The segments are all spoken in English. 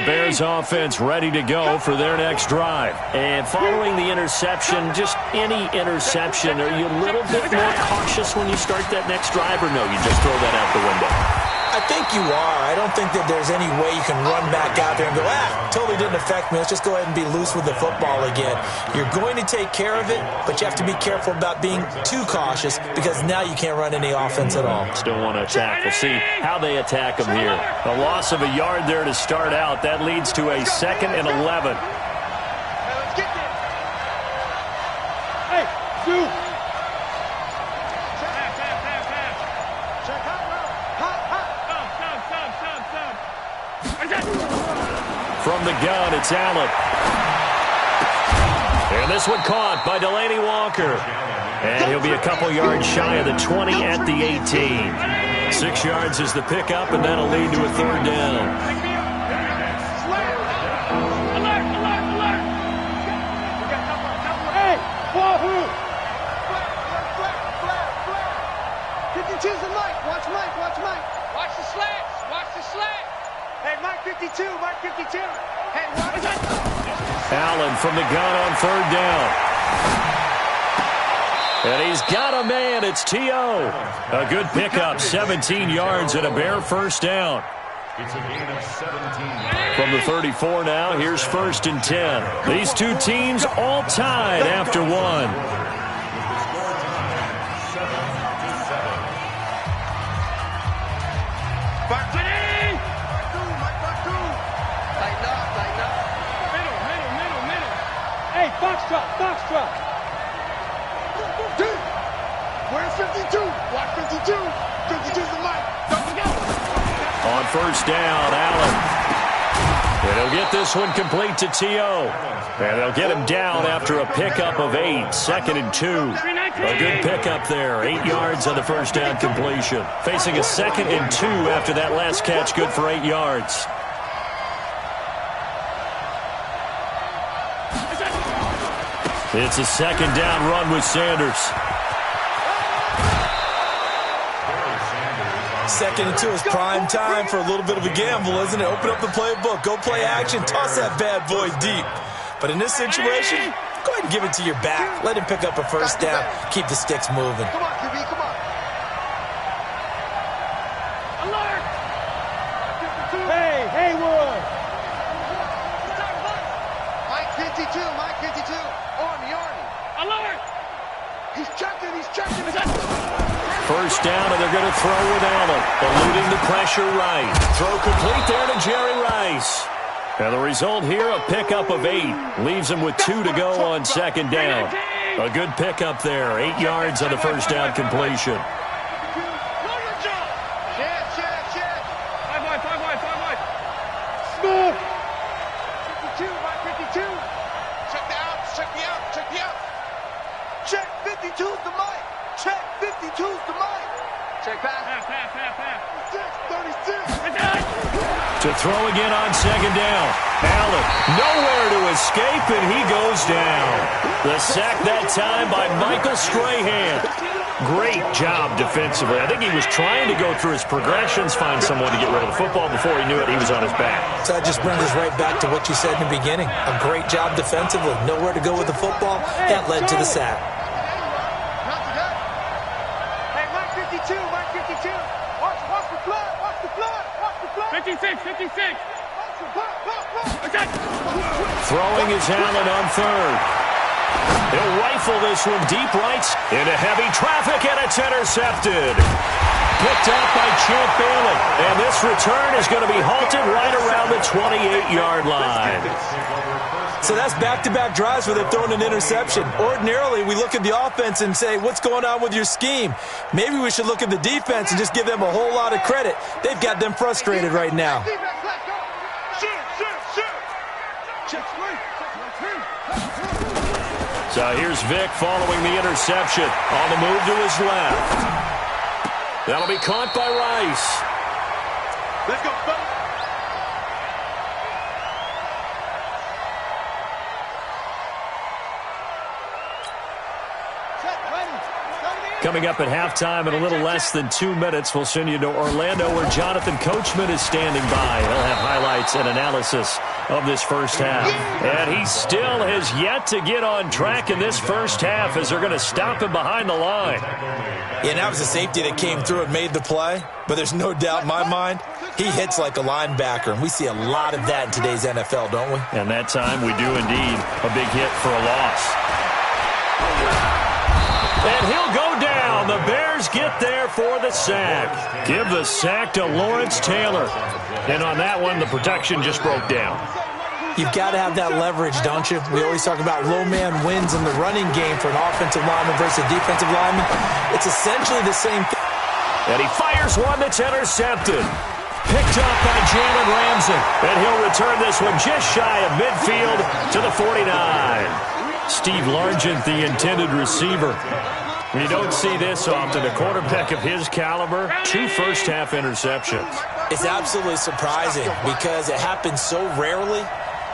Bears offense ready to go for their next drive. And following the interception, just any interception, are you a little bit more cautious when you start that next drive, or no, you just throw that out the window? I think you are. I don't think that there's any way you can run back out there and go, totally didn't affect me. Let's just go ahead and be loose with the football again. You're going to take care of it, but you have to be careful about being too cautious because now you can't run any offense at all. Still want to attack. We'll see how they attack them here. A loss of a yard there to start out. That leads to a 2nd and 11. Hey, Sue. From the gun, it's Allen. And this one caught by Delaney Walker. And he'll be a couple yards shy of the 20 at the 18. 6 yards is the pickup, and that'll lead to a 3rd down. Hey, Wahoo! 52's the Mike. Watch Mike. Watch Mike. Watch the slants. Watch the slants. Hey, Mike 52. Mike 52. Hey, watch it. Allen from the gun on 3rd down. And he's got a man. It's T.O. A good pickup, 17 yards and a Bear 1st down. It's a gain of 17. From the 34 now, here's 1st and 10. These two teams all tied after one. Foxtrot. Where's 52? Watch 52. 52's the Mike. On 1st down, Allen. And he'll get this one complete to T.O. And they'll get him down after a pickup of 8. 2nd and 2. A good pickup there. 8 yards on the 1st down completion. Facing a 2nd and 2 after that last catch, good for 8 yards. It's a 2nd down run with Sanders. 2nd and 2 is prime time for a little bit of a gamble, isn't it? Open up the playbook, go play action, toss that bad boy deep. But in this situation, go ahead and give it to your back. Let him pick up a 1st down. Keep the sticks moving. Come on, QB, come on. Alert! Hey, Haywood! Mike 52, Mike 52. Army. Alert! He's checking. 1st down, and they're going to throw with Allen. Eluding the pressure right. Throw complete there to Jerry Rice. And the result here, a pickup of 8. Leaves him with 2 to go on 2nd down. A good pickup there. 8 yards on the 1st down completion. Check. 5 wide. Smooth. 52, Mike 52. Check the out. Check 52's the Mike. Check 52's the Mike. Check pass. 36. To throw again on 2nd down. Allen, nowhere to escape, and he goes down. The sack that time by Michael Strahan. Great job defensively. I think he was trying to go through his progressions, find someone to get rid of the football. Before he knew it, he was on his back. So that just brings us right back to what you said in the beginning. A great job defensively. Nowhere to go with the football. That led to the sack. Hey, Mike 52. Watch the flood. 56. Throwing is Allen on 3rd. He'll rifle this one deep right into heavy traffic, and it's intercepted. Picked up by Champ Bailey. And this return is going to be halted right around the 28-yard line. So that's back-to-back drives where they're throwing an interception. Ordinarily, we look at the offense and say, what's going on with your scheme? Maybe we should look at the defense and just give them a whole lot of credit. They've got them frustrated right now. So here's Vic following the interception. On the move to his left. That'll be caught by Rice. Let's go, buddy. Check, ready. Go to the Coming up at halftime in a little less than 2 minutes, we'll send you to Orlando where Jonathan Coachman is standing by. He'll have highlights and analysis of this first half. And he still has yet to get on track in this first half as they're going to stop him behind the line. Yeah, and that was a safety that came through and made the play. But there's no doubt in my mind, he hits like a linebacker. And we see a lot of that in today's NFL, don't we? And that time we do indeed. A big hit for a loss. And he'll go down. The Bears get there for the sack. Give the sack to Lawrence Taylor. And on that one, the protection just broke down. You've got to have that leverage, don't you? We always talk about low man wins in the running game for an offensive lineman versus a defensive lineman. It's essentially the same thing. And he fires one that's intercepted. Picked up by Jalen Ramsey. And he'll return this one just shy of midfield to the 49. Steve Largent, the intended receiver. You don't see this often. A quarterback of his caliber, 2 first-half interceptions. It's absolutely surprising because it happens so rarely.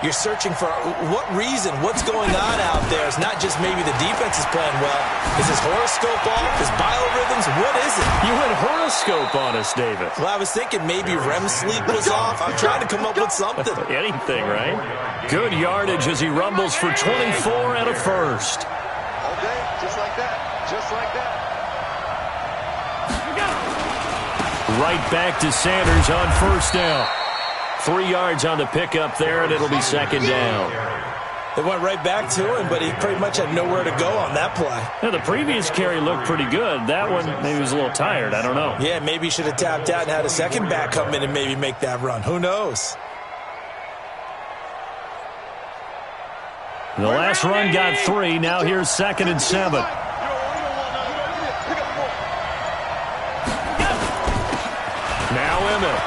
You're searching for what reason, what's going on out there. It's not just maybe the defense is playing well. Is his horoscope off? His biorhythms? What is it? You went horoscope on us, David. Well, I was thinking maybe REM sleep was off. I'm trying to come up with something. Anything, right? Good yardage as he rumbles for 24 and a first. All day, just like that. Just like that. Right back to Sanders on first down. 3 yards on the pickup there, and it'll be second down. They went right back to him, but he pretty much had nowhere to go on that play. Now, the previous carry looked pretty good. That one, maybe he was a little tired. I don't know. Yeah, maybe he should have tapped out and had a second back come in and maybe make that run. Who knows? The last run got 3. Now here's 2nd and 7. Now Emmett.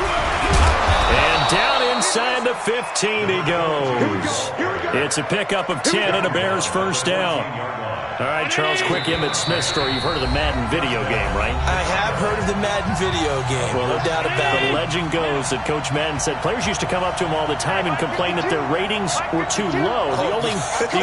And down inside the 15 he goes. It's a pickup of 10 and a Bears first down. All right, Charles, quick Emmitt Smith story. You've heard of the Madden video game, right? I have heard of the Madden video game. Well, no doubt about it. The legend goes that Coach Madden said players used to come up to him all the time and complain that their ratings were too low. The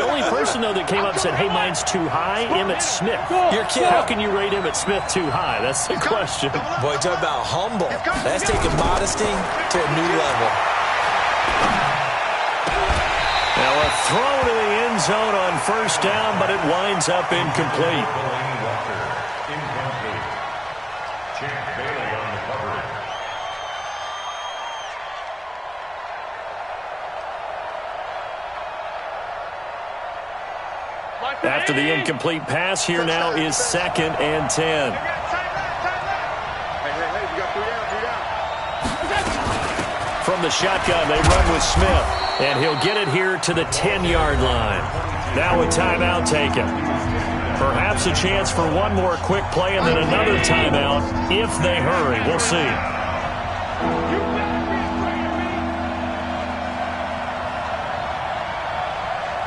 only person, though, that came up and said, hey, mine's too high, Emmitt Smith. You're kidding. How can you rate Emmitt Smith too high? That's the question. Boy, talk about humble. That's taking modesty to a new level. Now a throw to the end zone on first down, but it winds up incomplete. After the incomplete pass, here now is 2nd and 10. From the shotgun, they run with Smith, and he'll get it here to the 10-yard line. Now a timeout taken. Perhaps a chance for one more quick play and then another timeout if they hurry. We'll see.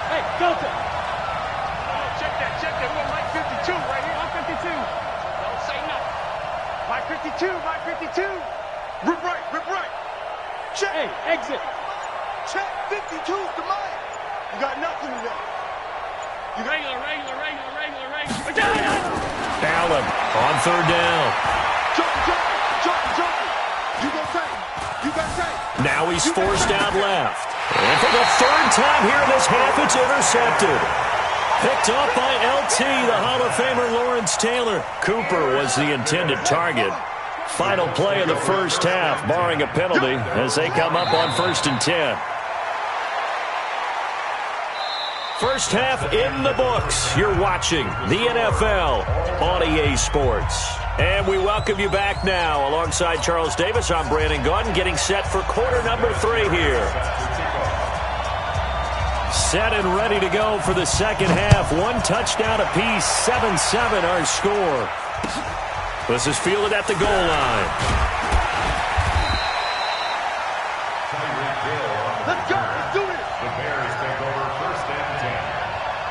Hey, Delta. Check that. We're Mike 52 right here. Mike 52. Don't say nothing. Mike 52. Rip right. Check. Hey, exit. Check 52's the mic. You got nothing today. You regular. Allen on third down. Jump. You gon' say. Now he's forced out left. And for the 3rd time here in this half, it's intercepted. Picked off by LT, the Hall of Famer Lawrence Taylor. Cooper was the intended target. Final play of the first half, barring a penalty, as they come up on 1st and 10. First half in the books. You're watching the NFL on EA Sports. And we welcome you back now. Alongside Charles Davis, I'm Brandon Gaudin, getting set for quarter number 3 here. Set and ready to go for the second half. 1 touchdown apiece, 7-7 our score. This is fielded at the goal line. Let's go. Let's do it. The Bears take over 1st and 10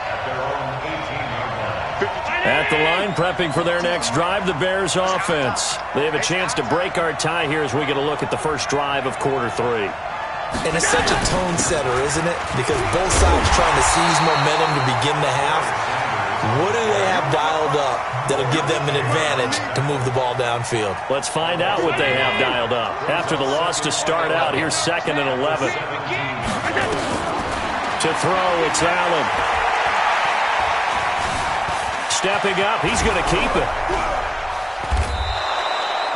at their own 18-yard line. At the line, prepping for their next drive, the Bears offense. They have a chance to break our tie here as we get a look at the first drive of quarter 3. And it's such a tone setter, isn't it? Because both sides trying to seize momentum to begin the half. What do they have dialed up that'll give them an advantage to move the ball downfield? Let's find out what they have dialed up. After the loss to start out, here's 2nd and 11. To throw, it's Allen. Stepping up, he's going to keep it.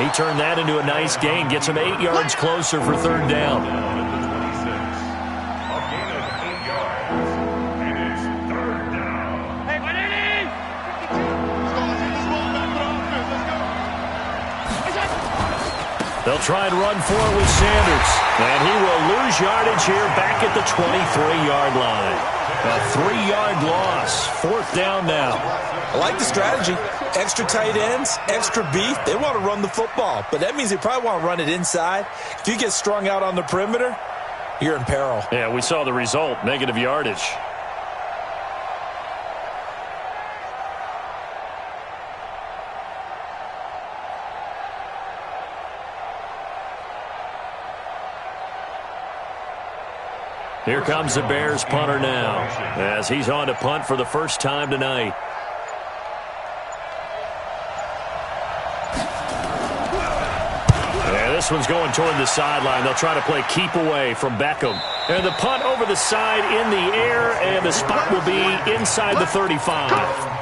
He turned that into a nice gain, gets him 8 yards closer for 3rd down. They'll try and run for it with Sanders. And he will lose yardage here back at the 23-yard line. A 3-yard loss. 4th down now. I like the strategy. Extra tight ends, extra beef. They want to run the football, but that means they probably want to run it inside. If you get strung out on the perimeter, you're in peril. Yeah, we saw the result, negative yardage. Here comes the Bears punter now, as he's on to punt for the first time tonight. And this one's going toward the sideline. They'll try to play keep away from Beckham. And the punt over the side in the air, and the spot will be inside the 35.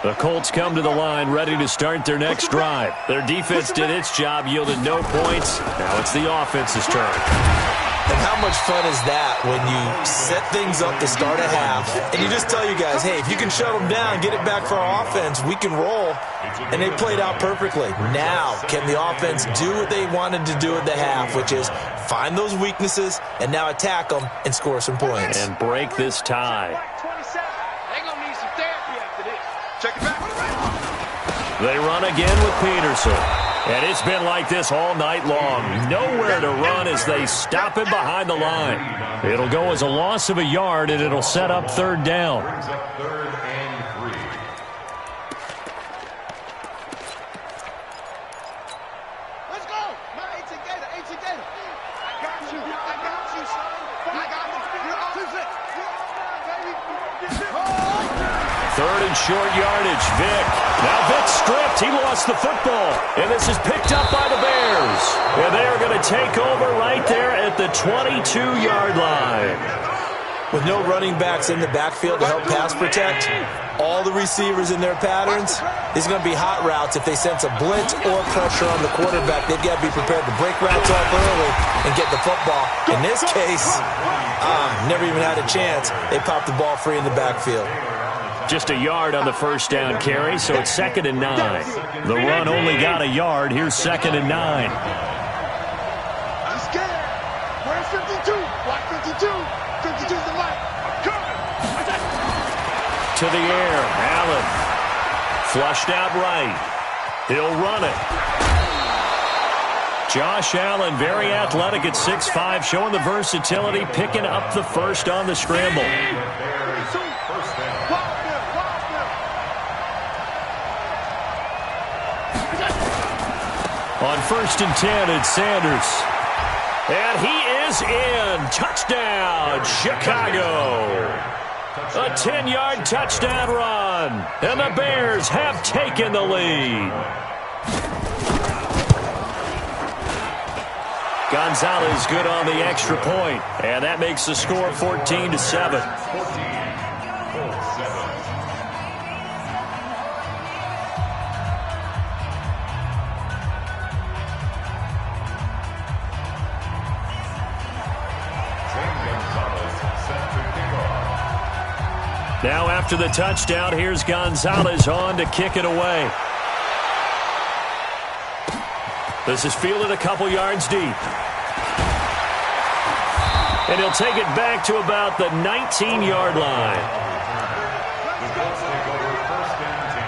The Colts come to the line ready to start their next drive. Their defense did its job, yielded no points. Now it's the offense's turn. And how much fun is that when you set things up to start a half, and you just tell you guys, hey, if you can shut them down, get it back for our offense, we can roll. And they played out perfectly. Now, can the offense do what they wanted to do at the half, which is find those weaknesses and now attack them and score some points. And break this tie. They run again with Peterson. And it's been like this all night long. Nowhere to run as they stop him behind the line. It'll go as a loss of a yard, and it'll set up 3rd down. Let's go. My 18 Gator, 18 Gator. I got you, son. I got you. You're all baby. 3rd and short yardage. Vick. Now Vick stripped. He lost the football. And this is picked up by the Bears. And they are going to take over right there at the 22-yard line. With no running backs in the backfield to help pass protect, all the receivers in their patterns, it's going to be hot routes. If they sense a blitz or pressure on the quarterback, they've got to be prepared to break routes off early and get the football. In this case, never even had a chance. They popped the ball free in the backfield. Just a yard on the first down carry, so it's 2nd and 9. The run only got a yard. Here's 2nd and 9. He's scared. Where's 52? Block 52. 52's the light. To the air. Allen. Flushed out right. He'll run it. Josh Allen, very athletic at 6'5", showing the versatility, picking up the first on the scramble. On 1st and 10, it's Sanders. And he is in. Touchdown, Chicago. A 10-yard touchdown run. And the Bears have taken the lead. Gonzalez good on the extra point. And that makes the score 14-7. Now after the touchdown, here's Gonzalez on to kick it away. This is fielded a couple yards deep. And he'll take it back to about the 19-yard line. The Colts take over 1st and 10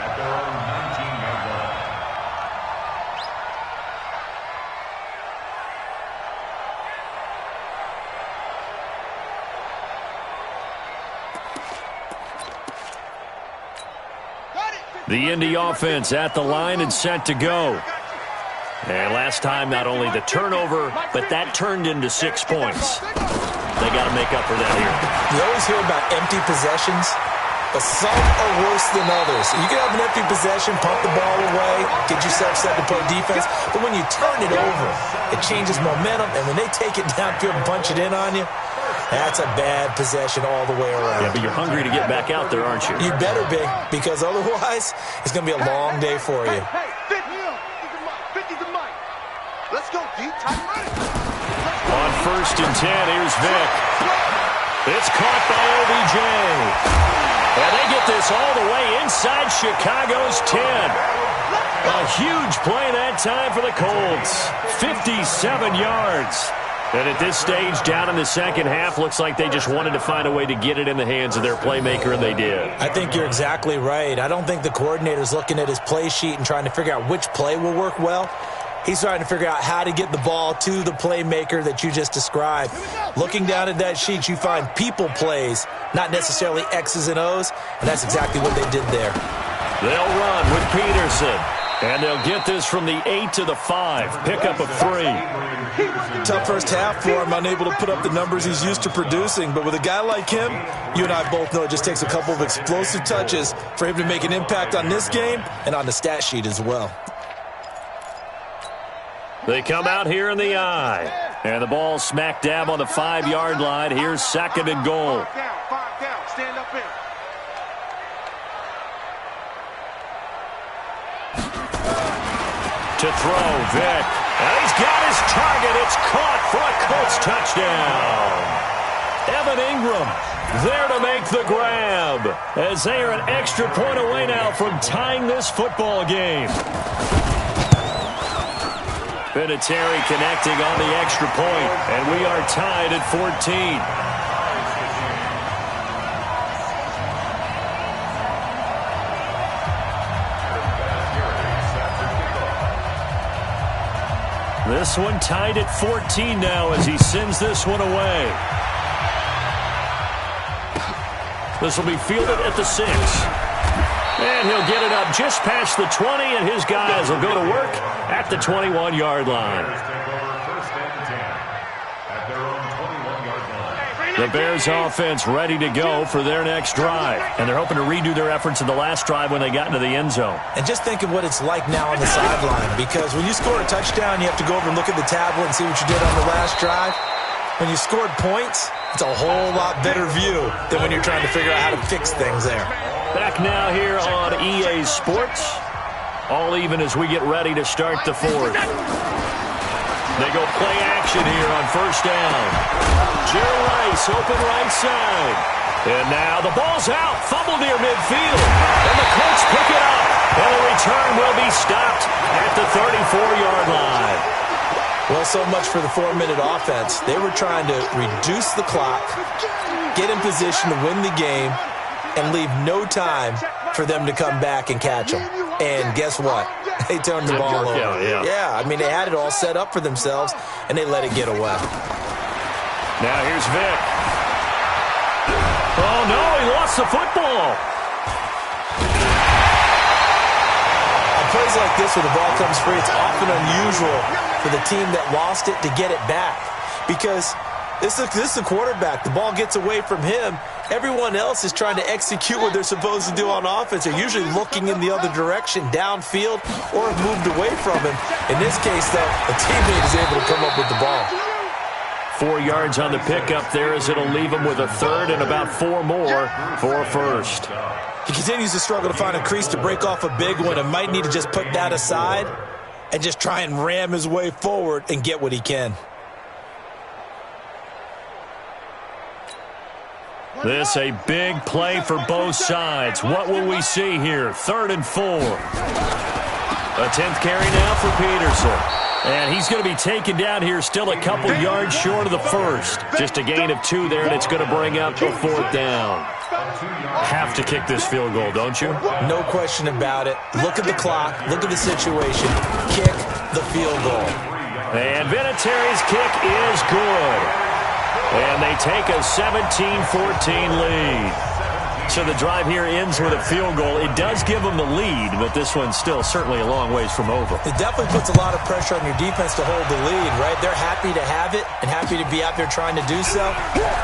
at their own 19-yard line. The Indy offense at the line and set to go. And last time, not only the turnover, but that turned into 6 points. They got to make up for that here. You always hear about empty possessions, but some are worse than others. You can have an empty possession, pump the ball away, get yourself set to play defense, but when you turn it over, it changes momentum, and when they take it downfield and punch it in on you, that's a bad possession all the way around. Yeah, but you're hungry to get back out there, aren't you? You better be, because otherwise, it's going to be a long day for you. Hey, 50 the mic. Let's go, D. Time running. On 1st and 10, here's Vic. It's caught by OBJ. And they get this all the way inside Chicago's 10. A huge play that time for the Colts. 57 yards. And at this stage, down in the second half, looks like they just wanted to find a way to get it in the hands of their playmaker, and they did. I think you're exactly right. I don't think the coordinator's looking at his play sheet and trying to figure out which play will work well. He's trying to figure out how to get the ball to the playmaker that you just described. Looking down at that sheet, you find people plays, not necessarily X's and O's, and that's exactly what they did there. They'll run with Peterson, and they'll get this from the 8 to the 5. Pickup of 3. Tough first half for him, unable to put up the numbers he's used to producing, but with a guy like him, you and I both know it just takes a couple of explosive touches for him to make an impact on this game and on the stat sheet as well. They come out here in the eye. And the ball smack dab on the 5-yard line. Here's 2nd and goal. 5 down. Stand up in. To throw, Vic. And he's got his target. It's caught for a Colts touchdown. Evan Ingram there to make the grab, as they are an extra point away now from tying this football game. Vinatieri connecting on the extra point, and we are tied at 14. This one tied at 14 now as he sends this one away. This will be fielded at the 6. And he'll get it up just past the 20, and his guys will go to work at the 21-yard line. The Bears offense ready to go for their next drive. And they're hoping to redo their efforts in the last drive when they got into the end zone. And just think of what it's like now on the sideline, because when you score a touchdown, you have to go over and look at the tablet and see what you did on the last drive. When you scored points, it's a whole lot better view than when you're trying to figure out how to fix things there. Back now here on EA Sports. All even as we get ready to start the 4th. They go play action here on 1st down. Jerry Rice open right side. And now the ball's out. Fumble near midfield. And the Colts pick it up. And the return will be stopped at the 34-yard line. Well, so much for the 4-minute offense. They were trying to reduce the clock, get in position to win the game, and leave no time for them to come back and catch them. And guess what? They turned the ball over. Yeah, I mean, they had it all set up for themselves, and they let it get away. Now here's Vic. Oh, no, he lost the football. On plays like this where the ball comes free, it's often unusual for the team that lost it to get it back, because this is the quarterback. The ball gets away from him. Everyone else is trying to execute what they're supposed to do on offense. They're usually looking in the other direction, downfield, or have moved away from him. In this case, though, a teammate is able to come up with the ball. 4 yards on the pickup there, as it'll leave him with a 3rd and about 4 more for a 1st. He continues to struggle to find a crease to break off a big one and might need to just put that aside and just try and ram his way forward and get what he can. This a big play for both sides. What will we see here? 3rd and 4. A 10th carry now for Peterson. And he's going to be taken down here still a couple yards short of the 1st. Just a gain of 2 there, and it's going to bring up a 4th down. Have to kick this field goal, don't you? No question about it. Look at the clock. Look at the situation. Kick the field goal. And Vinatieri's kick is good. And they take a 17-14 lead. So the drive here ends with a field goal. It does give them the lead, but this one's still certainly a long ways from over. It definitely puts a lot of pressure on your defense to hold the lead, right? They're happy to have it and happy to be out there trying to do so.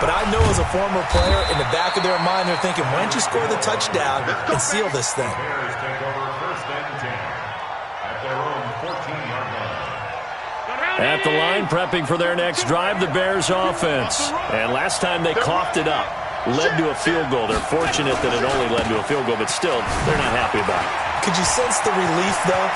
But I know as a former player, in the back of their mind, they're thinking, why don't you score the touchdown and seal this thing? Bears take over 1st and 10 at their own 14-yard line. At the line, prepping for their next drive, the Bears offense. And last time they coughed it up, led to a field goal. They're fortunate that it only led to a field goal, but still, they're not happy about it. Could you sense the relief, though,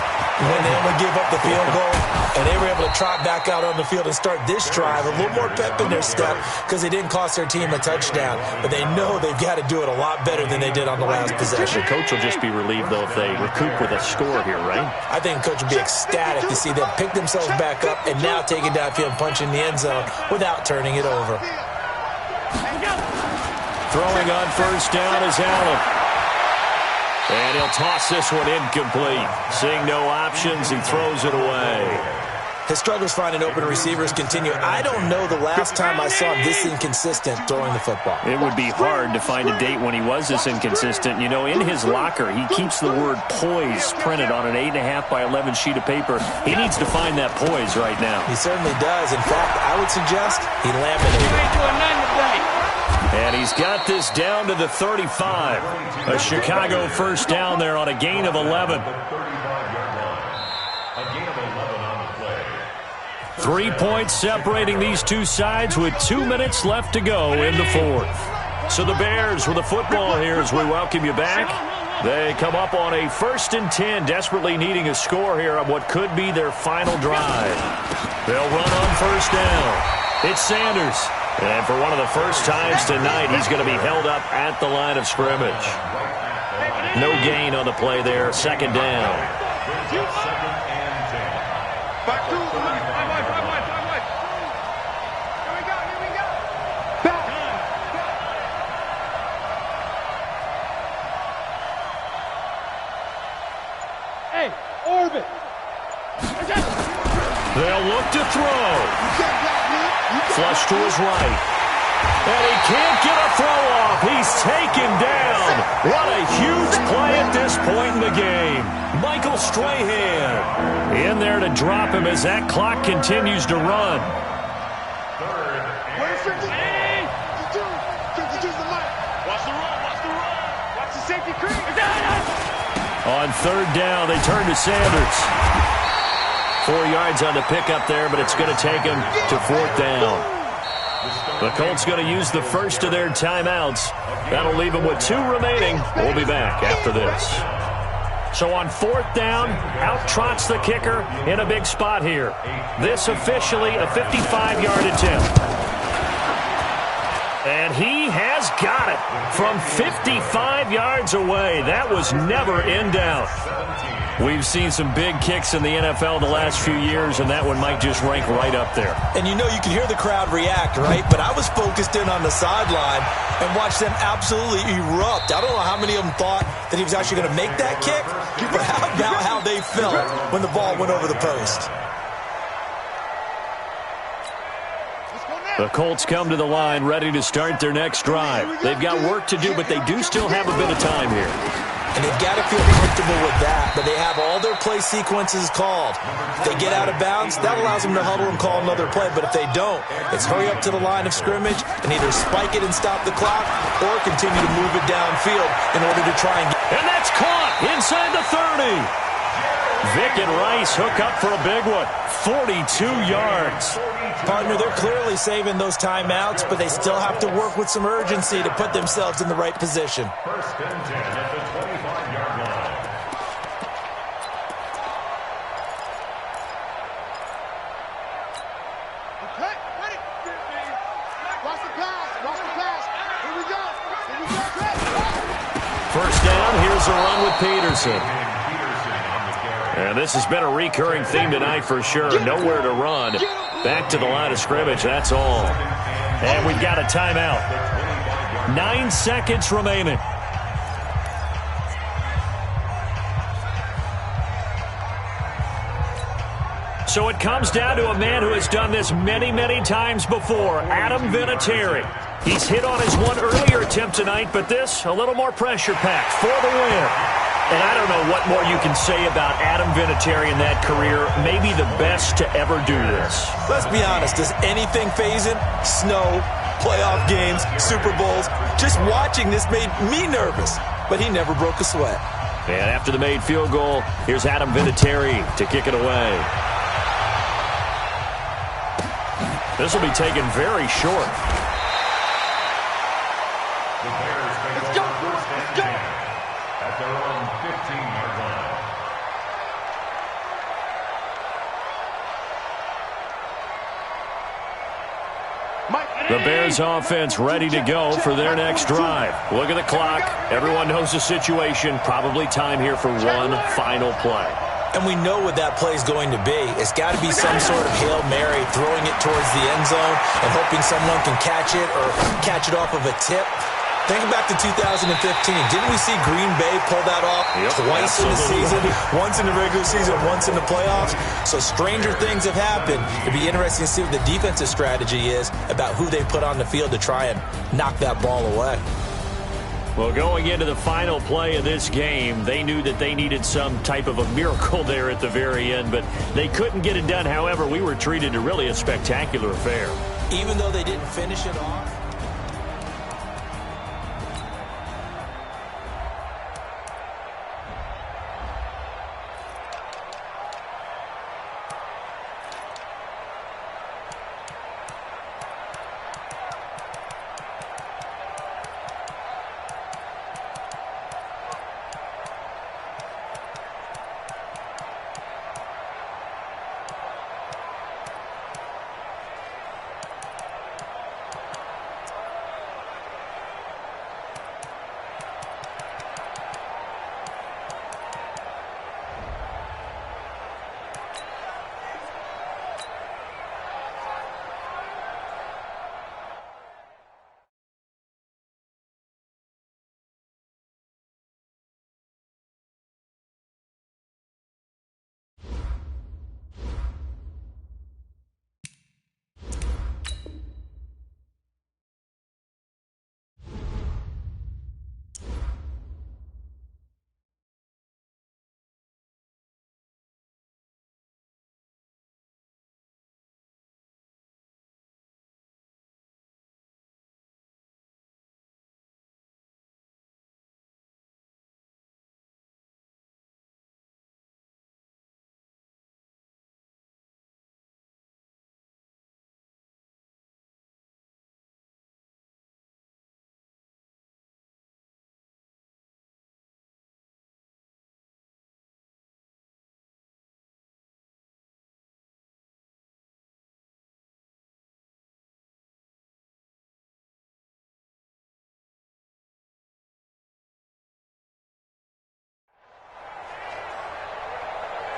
when they would give up the field goal and they were able to trot back out on the field and start this drive, a little more pep in their step because they didn't cost their team a touchdown. But they know they've got to do it a lot better than they did on the last possession. The coach will just be relieved, though, if they recoup with a score here, right? I think the coach will be ecstatic to see them pick themselves back up and now take it downfield and punch in the end zone without turning it over. Throwing on 1st down is Allen. And he'll toss this one incomplete. Seeing no options, he throws it away. His struggles finding open receivers continue. I don't know the last time I saw him this inconsistent throwing the football. It would be hard to find a date when he was this inconsistent. You know, in his locker, he keeps the word poise printed on an 8.5 by 11 sheet of paper. He needs to find that poise right now. He certainly does. In fact, I would suggest he laminated it. And he's got this down to the 35. A Chicago 1st down there on a gain of 11. 3 points separating these two sides with 2 minutes left to go in the 4th. So the Bears with the football here as we welcome you back. They come up on a 1st and 10, desperately needing a score here on what could be their final drive. They'll run on 1st down. It's Sanders. And for one of the first times tonight, he's going to be held up at the line of scrimmage. No gain on the play there. 2nd down. Hey, Orbit. They'll look to throw. Flush to his right. And he can't get a throw off. He's taken down. What a huge play at this point in the game. Michael Strahan in there to drop him as that clock continues to run. On 3rd down, they turn to Sanders. 4 yards on the pickup there, but it's going to take him to 4th down. The Colts going to use the first of their timeouts. That'll leave them with 2 remaining. We'll be back after this. So on 4th down, out trots the kicker in a big spot here. This officially a 55-yard attempt. And he has got it from 55 yards away. That was never in doubt. We've seen some big kicks in the NFL the last few years, and that one might just rank right up there. And you know, you can hear the crowd react, right? But I was focused in on the sideline and watched them absolutely erupt. I don't know how many of them thought that he was actually going to make that kick, but how about how they felt when the ball went over the post? The Colts come to the line ready to start their next drive. They've got work to do, but they do still have a bit of time here. And they've got to feel comfortable with that, but they have all their play sequences called. If they get out of bounds, that allows them to huddle and call another play, but if they don't, it's hurry up to the line of scrimmage and either spike it and stop the clock or continue to move it downfield in order to try and get... And that's caught inside the 30. Vick and Rice hook up for a big one. 42 yards. Partner, they're clearly saving those timeouts, but they still have to work with some urgency to put themselves in the right position. 1st and 10 at the 25-yard line. Okay, ready. Watch the pass. Watch the pass. Here we go. Here we go. 1st down. Here's a run with Peterson. And this has been a recurring theme tonight for sure. Nowhere to run. Back to the line of scrimmage, that's all. And we've got a timeout. 9 seconds remaining. So it comes down to a man who has done this many, many times before, Adam Vinatieri. He's hit on his one earlier attempt tonight, but this, a little more pressure-packed for the win. And I don't know what more you can say about Adam Vinatieri in that career. Maybe the best to ever do this. Let's be honest. Does anything faze him? Snow, playoff games, Super Bowls. Just watching this made me nervous. But he never broke a sweat. And after the made field goal, here's Adam Vinatieri to kick it away. This will be taken very short. The Bears take over first and 10 at their own 15-yard line. The Bears offense ready to go for their next drive. Look at the clock. Everyone knows the situation. Probably time here for one final play. And we know what that play is going to be. It's got to be some sort of Hail Mary, throwing it towards the end zone and hoping someone can catch it or catch it off of a tip. Think back to 2015. Didn't we see Green Bay pull that off twice in the season? Once in the regular season, once in the playoffs. So stranger things have happened. It'd be interesting to see what the defensive strategy is about who they put on the field to try and knock that ball away. Well, going into the final play of this game, they knew that they needed some type of a miracle there at the very end, but they couldn't get it done. However, we were treated to really a spectacular affair. Even though they didn't finish it off.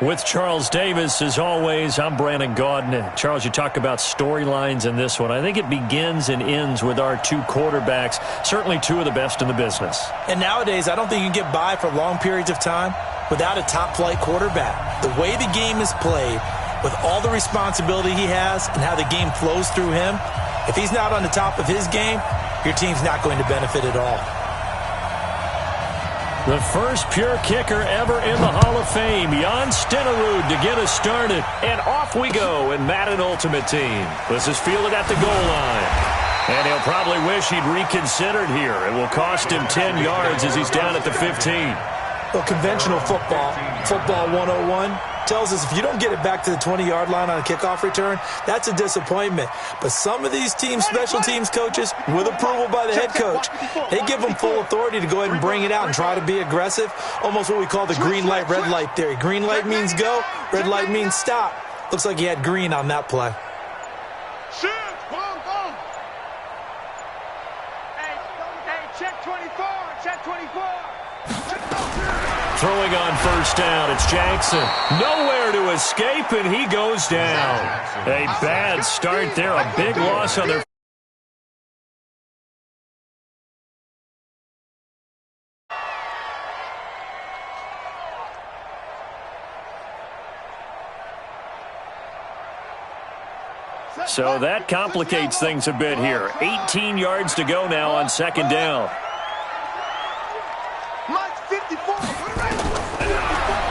With Charles Davis, as always, I'm Brandon Gaudin. Charles, you talk about storylines in this one. I think it begins and ends with our two quarterbacks, certainly two of the best in the business. And nowadays, I don't think you can get by for long periods of time without a top-flight quarterback. The way the game is played, with all the responsibility he has and how the game flows through him, if he's not on the top of his game, your team's not going to benefit at all. The first pure kicker ever in the Hall of Fame, Jan Stenerud, to get us started. And off we go in Madden Ultimate Team. This is fielded at the goal line. And he'll probably wish he'd reconsidered here. It will cost him 10 yards as he's down at the 15. Well, conventional football 101, tells us if you don't get it back to the 20-yard line on a kickoff return, that's a disappointment. But some of these teams, special teams coaches, with approval by the head coach, they give them full authority to go ahead and bring it out and try to be aggressive, almost what we call the green light, red light theory. Green light means go, red light means stop. Looks like he had green on that play. Hey, check 24, check 24. Throwing on first down, it's Jackson. Nowhere to escape, and he goes down. A bad start there, a big loss on their... So that complicates things a bit here. 18 yards to go now on second down.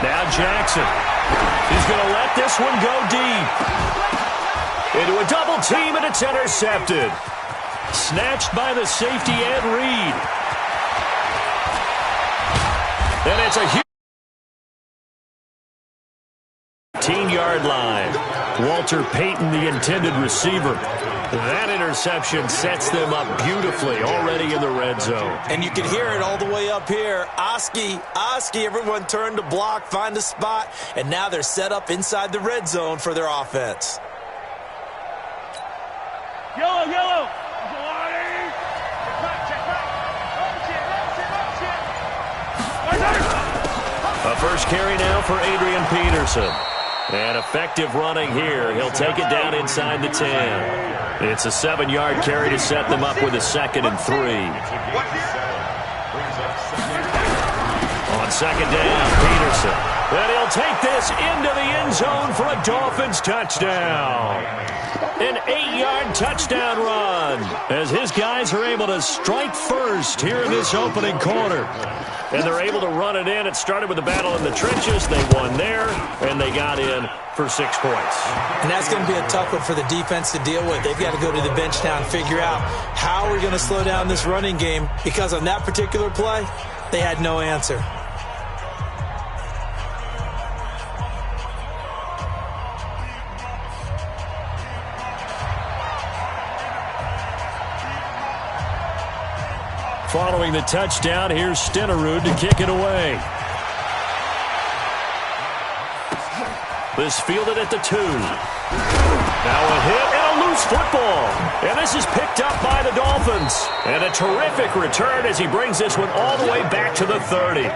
Now Jackson. He's going to let this one go deep. Into a double team, and it's intercepted. Snatched by the safety, Ed Reed. And it's a huge 15-yard line. Walter Payton, the intended receiver. That interception sets them up beautifully already in the red zone. And you can hear it all the way up here. Oski, everyone turned to block, find a spot, and now they're set up inside the red zone for their offense. Yellow. A first carry now for Adrian Peterson. And effective running here. He'll take it down inside the 10. It's a 7-yard carry to set them up with a 2nd and 3. On second down, Peterson. And he'll take this into the end zone for a Dolphins touchdown. An 8-yard touchdown run as his guys are able to strike first here in this opening quarter. And they're able to run it in. It started with a battle in the trenches. They won there, and they got in for 6 points. And that's going to be a tough one for the defense to deal with. They've got to go to the bench now and figure out how we're going to slow down this running game, because on that particular play, they had no answer. Following the touchdown, here's Stenerud to kick it away. This fielded at the 2. Now a hit and a loose football. And this is picked up by the Dolphins. And a terrific return as he brings this one all the way back to the 30.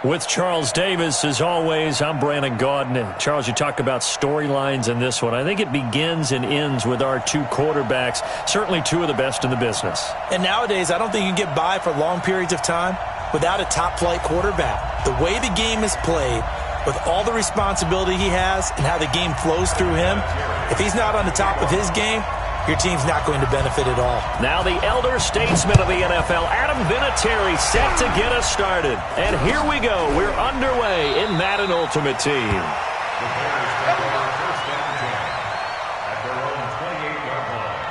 With Charles Davis, as always, I'm Brandon Gaudin. Charles, you talk about storylines in this one. I think it begins and ends with our two quarterbacks, certainly two of the best in the business. And nowadays, I don't think you can get by for long periods of time without a top-flight quarterback. The way the game is played, with all the responsibility he has and how the game flows through him, if he's not on the top of his game, your team's not going to benefit at all. Now the elder statesman of the NFL, Adam Vinatieri, set to get us started. And here we go. We're underway in Madden Ultimate Team. The Bears start over first down and 10 at their own 28-yard line.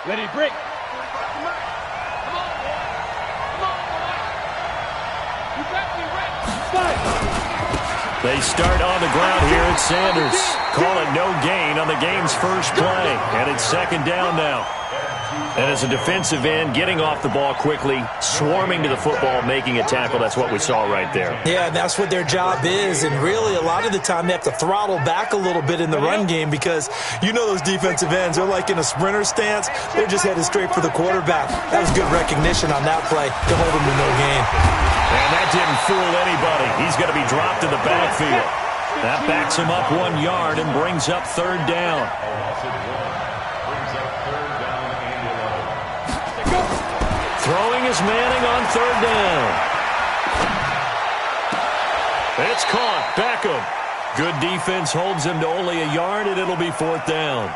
Ready, break. Come on, boy. You got me right. Fight. They start on the ground here at Sanders. Call it no gain on the game's first play. And it's second down now. And as a defensive end, getting off the ball quickly, swarming to the football, making a tackle, that's what we saw right there. Yeah, that's what their job is. And really, a lot of the time, they have to throttle back a little bit in the run game because you know those defensive ends, they're like in a sprinter stance. They're just headed straight for the quarterback. That was good recognition on that play to hold him to no gain. And that didn't fool anybody. He's going to be dropped in the backfield. That backs him up 1 yard and brings up third down. Throwing is Manning on third down. It's caught. Beckham. Good defense holds him to only a yard, and it'll be fourth down.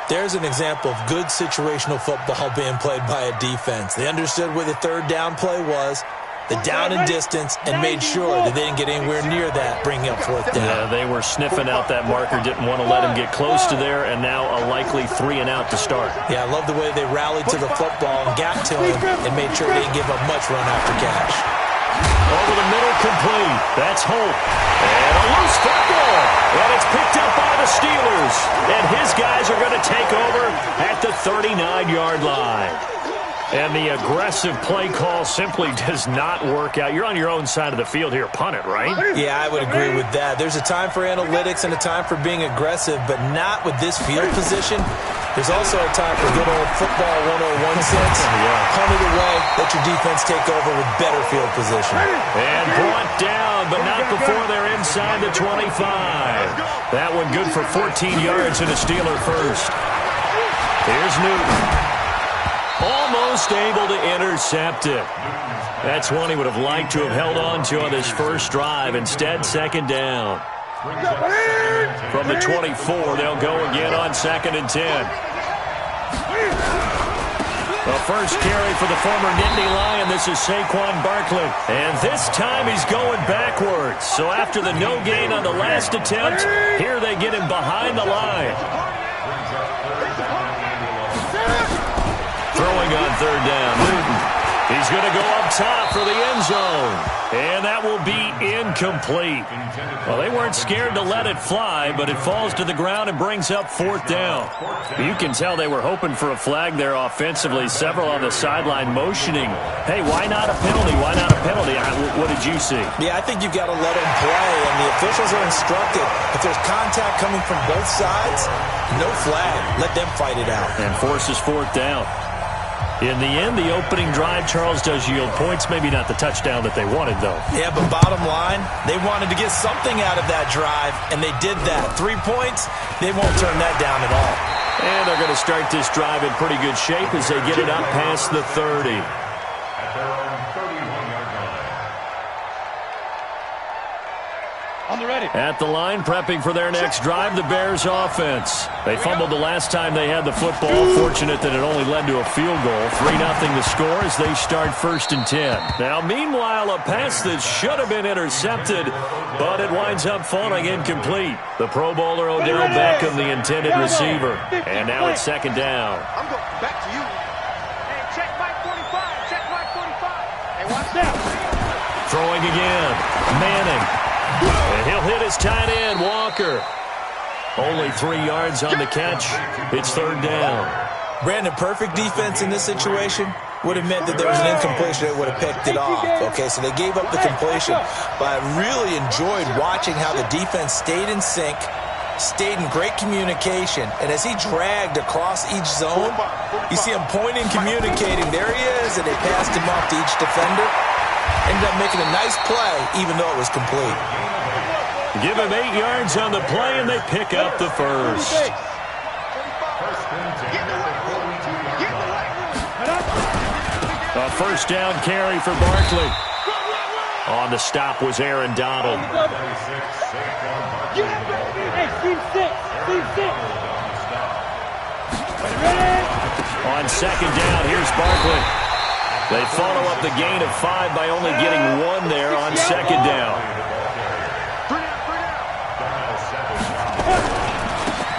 There's an example of good situational football being played by a defense. They understood where the third down play was, the down and distance, and made sure that they didn't get anywhere near that, bringing up fourth down. Yeah, they were sniffing out that marker, didn't want to let him get close to there, and now a likely 3 and out to start. Yeah, I love the way they rallied to the football and got to him and made sure they didn't give up much run after catch. Over the middle, complete. That's Holt. And a loose football. And it's picked up by the Steelers. And his guys are going to take over at the 39-yard line. And the aggressive play call simply does not work out. You're on your own side of the field here. Punt it, right? Yeah, I would agree with that. There's a time for analytics and a time for being aggressive, but not with this field position. There's also a time for good old football 101 sense. Punt it away. Let your defense take over with better field position. And brought down, but not before they're inside the 25. That one good for 14 yards and a Steeler first. Here's Newton. Almost able to intercept it. That's one he would have liked to have held on to on his first drive. Instead, second down. From the 24, they'll go again on second and 10. The first carry for the former Nittany Lion. This is Saquon Barkley. And this time he's going backwards. So after the no gain on the last attempt, here they get him behind the line. Throwing on third down, Newton. He's going to go up top for the end zone. And that will be incomplete. Well, they weren't scared to let it fly, but it falls to the ground and brings up fourth down. You can tell they were hoping for a flag there offensively. Several on the sideline motioning. Hey, why not a penalty? Why not a penalty? What did you see? Yeah, I think you've got to let them play, and the officials are instructed. If there's contact coming from both sides, no flag. Let them fight it out. And forces fourth down. In the end, the opening drive, Charles, does yield points. Maybe not the touchdown that they wanted, though. Yeah, but bottom line, they wanted to get something out of that drive, and they did that. 3 points, they won't turn that down at all. And they're going to start this drive in pretty good shape as they get it up past the 30. At their own 31-yard line. On the ready. At the line, prepping for their next drive, the Bears offense. They fumbled the last time they had the football. Fortunate that it only led to a field goal. 3-0 the score as they start first and 10. Now, meanwhile, a pass that should have been intercepted, but it winds up falling incomplete. The Pro Bowler Odell Beckham, the intended receiver. And now it's second down. I'm going back to you. Hey, check Mike 45. Check Mike 45. Hey, watch that. Throwing again. Manning. And he'll hit his tight end, Walker. Only 3 yards on the catch. It's third down. Brandon, perfect defense in this situation would have meant that there was an incompletion that would have picked it off. Okay, so they gave up the completion. But I really enjoyed watching how the defense stayed in sync, stayed in great communication. And as he dragged across each zone, you see him pointing, communicating. There he is, and they passed him off to each defender. Ended up making a nice play, even though it was complete. Give him 8 yards on the play, and they pick up the first. A first down carry for Barkley. On the stop was Aaron Donald. On second down, here's Barkley. They follow up the gain of 5 by only getting 1 there on second down.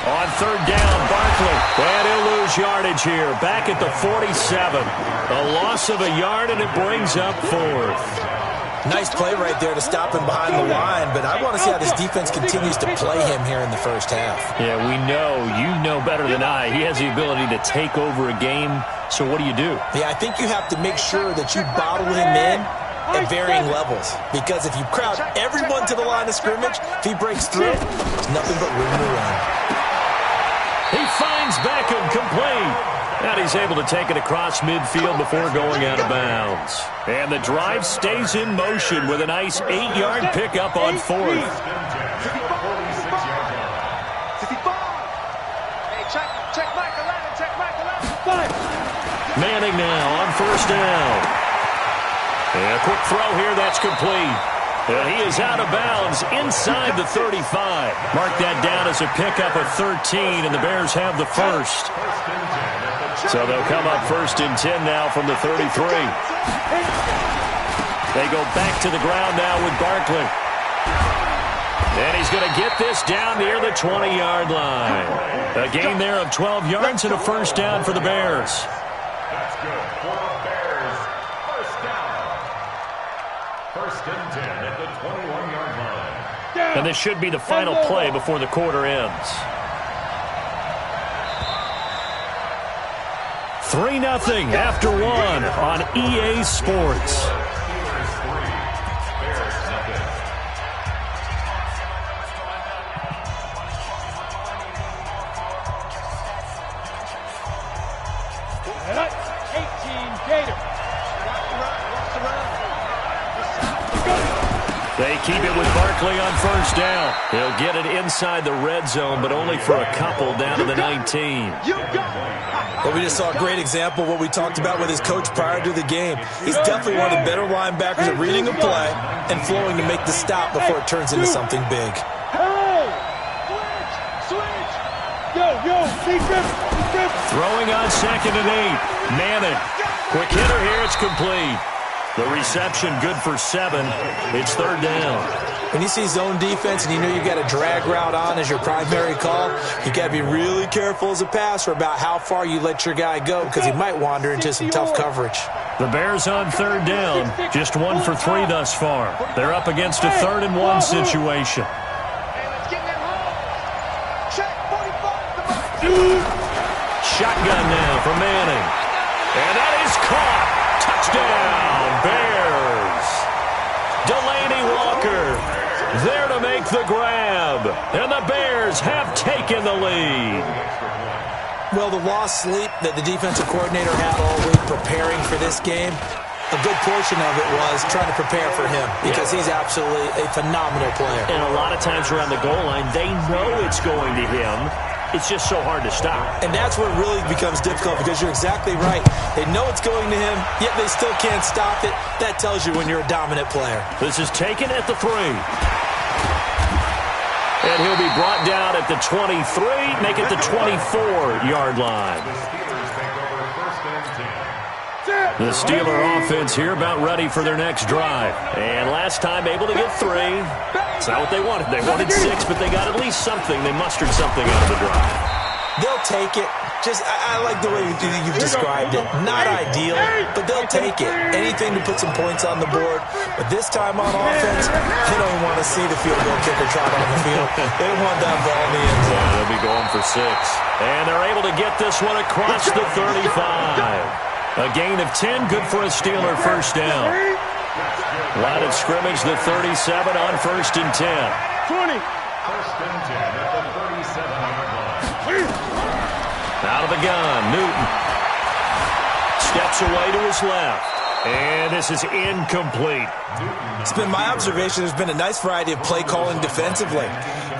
On third down, Barkley. And he'll lose yardage here. Back at the 47. A loss of a yard, and it brings up 4th. Nice play right there to stop him behind the line, but I want to see how this defense continues to play him here in the first half. Yeah, we know. You know better than I. He has the ability to take over a game, so what do you do? Yeah, I think you have to make sure that you bottle him in at varying levels, because if you crowd everyone to the line of scrimmage, if he breaks through, there's nothing but room to run. He finds Beckham complete. And he's able to take it across midfield before going out of bounds. And the drive stays in motion with a nice 8-yard pickup on 4th. Manning now on first down. And a quick throw here, that's complete. And he is out of bounds inside the 35. Mark that down as a pickup of 13, and the Bears have the first. So they'll come up first and 10 now from the 33. They go back to the ground now with Barkley. And he's going to get this down near the 20-yard line. A gain there of 12 yards and a first down for the Bears. That's good for the Bears. First down. First and 10 at the 21-yard line. And this should be the final play before the quarter ends. 3-0 after 1 on EA Sports. They keep it with Barkley on first down. He'll get it inside the red zone, but only for a couple down to the 19. Well, we just saw a great example of what we talked about with his coach prior to the game. He's definitely one of the better linebackers at reading a play and flowing to make the stop before it turns into something big. Throwing on second and 8. Manning. Quick hitter here. It's complete. The reception good for 7. It's third down. When you see zone defense and you know you've got a drag route on as your primary call, you got to be really careful as a passer about how far you let your guy go, because he might wander into some tough coverage. The Bears on third down. Just 1 for 3 thus far. They're up against a 3rd and 1 situation. Shotgun now for Manning. And that is caught. Touchdown, Bears. Delaney Walker there to make the grab. And the Bears have taken the lead. Well, the lost sleep that the defensive coordinator had all week preparing for this game, a good portion of it was trying to prepare for him, because he's absolutely a phenomenal player. And a lot of times around the goal line, they know it's going to him. It's just so hard to stop. And that's what really becomes difficult, because you're exactly right. They know it's going to him, yet they still can't stop it. That tells you when you're a dominant player. This is taken at the 3. And he'll be brought down at the 23, make it the 24-yard line. The Steeler offense here about ready for their next drive. And last time able to get 3. It's not what they wanted. They wanted 6, but they got at least something. They mustered something out of the drive. They'll take it. Just, I like the way you've described it. Not ideal, but they'll take it. Anything to put some points on the board. But this time on offense, they don't want to see the field goal kicker trot on the field. They don't want that ball in the end zone. Yeah, they'll be going for 6. And they're able to get this one across the 35. A gain of 10, good for a Steeler first down. Line of scrimmage, the 37 on first and 10. 20. First and 10 at the 37-yard line. Out of the gun, Newton. Steps away to his left. And this is incomplete. It's been my observation there's been a nice variety of play calling defensively.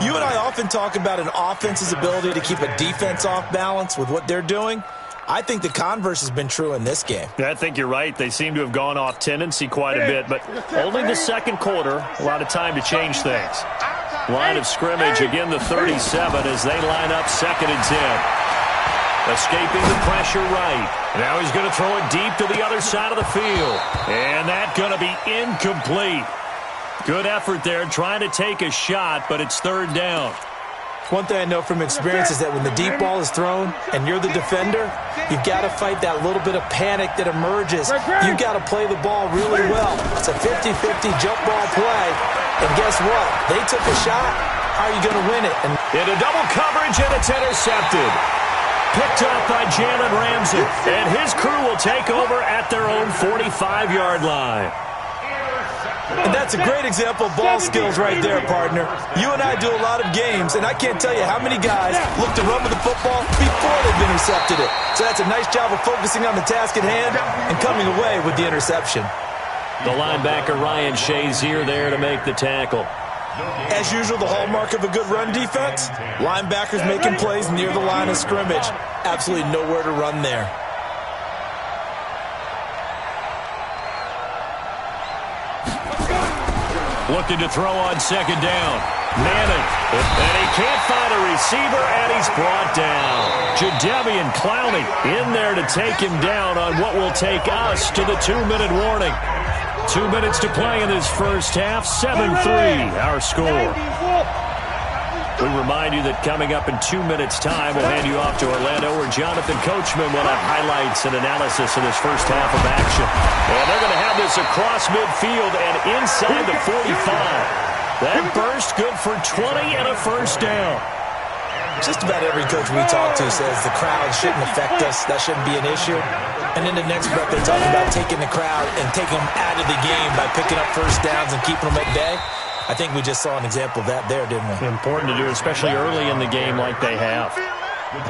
You and I often talk about an offense's ability to keep a defense off balance with what they're doing. I think the converse has been true in this game. I think you're right. They seem to have gone off tendency quite a bit, but only the second quarter, a lot of time to change things. Line of scrimmage, again the 37 as they line up 2nd and 10. Escaping the pressure right. Now he's going to throw it deep to the other side of the field. And that's going to be incomplete. Good effort there trying to take a shot, but it's 3rd down. One thing I know from experience is that when the deep ball is thrown and you're the defender, you've got to fight that little bit of panic that emerges. You've got to play the ball really well. It's a 50-50 jump ball play. And guess what? They took a shot. How are you going to win it? And into double coverage, and it's intercepted. Picked up by Jalen Ramsey. And his crew will take over at their own 45-yard line. And that's a great example of ball skills right there, partner. You and I do a lot of games, and I can't tell you how many guys look to run with the football before they've intercepted it. So that's a nice job of focusing on the task at hand and coming away with the interception. The linebacker, Ryan Shazier, there to make the tackle. As usual, the hallmark of a good run defense, linebackers making plays near the line of scrimmage. Absolutely nowhere to run there. Looking to throw on 2nd down. Madden. And he can't find a receiver, and he's brought down. Jadeveon Clowney in there to take him down on what will take us to the 2-minute warning. 2 minutes to play in this first half. 7-3, our score. We remind you that coming up in 2 minutes' time, we'll hand you off to Orlando, where Jonathan Coachman will have highlights and analysis in this first half of action. And they're going to have this across midfield and inside the 45. That burst good for 20 and a first down. Just about every coach we talk to says the crowd shouldn't affect us. That shouldn't be an issue. And in the next breath, they're talking about taking the crowd and taking them out of the game by picking up first downs and keeping them at bay. I think we just saw an example of that there, didn't we? Important to do, especially early in the game like they have.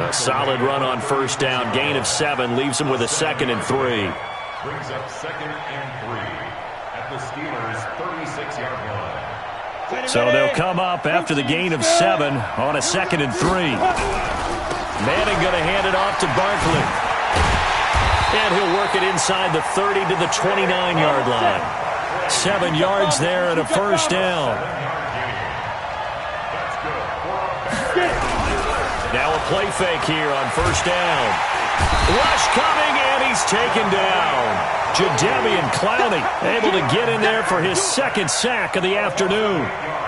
A solid run on first down. Gain of 7 leaves them with a 2nd and 3. Brings up 2nd and 3 at the Steelers' 36-yard line. So they'll come up after the gain of 7 on a 2nd and 3. Manning going to hand it off to Barkley. And he'll work it inside the 30 to the 29-yard line. 7 yards there and a first down. Now a play fake here on first down. Rush coming, and he's taken down. Jadeveon Clowney able to get in there for his 2nd sack of the afternoon.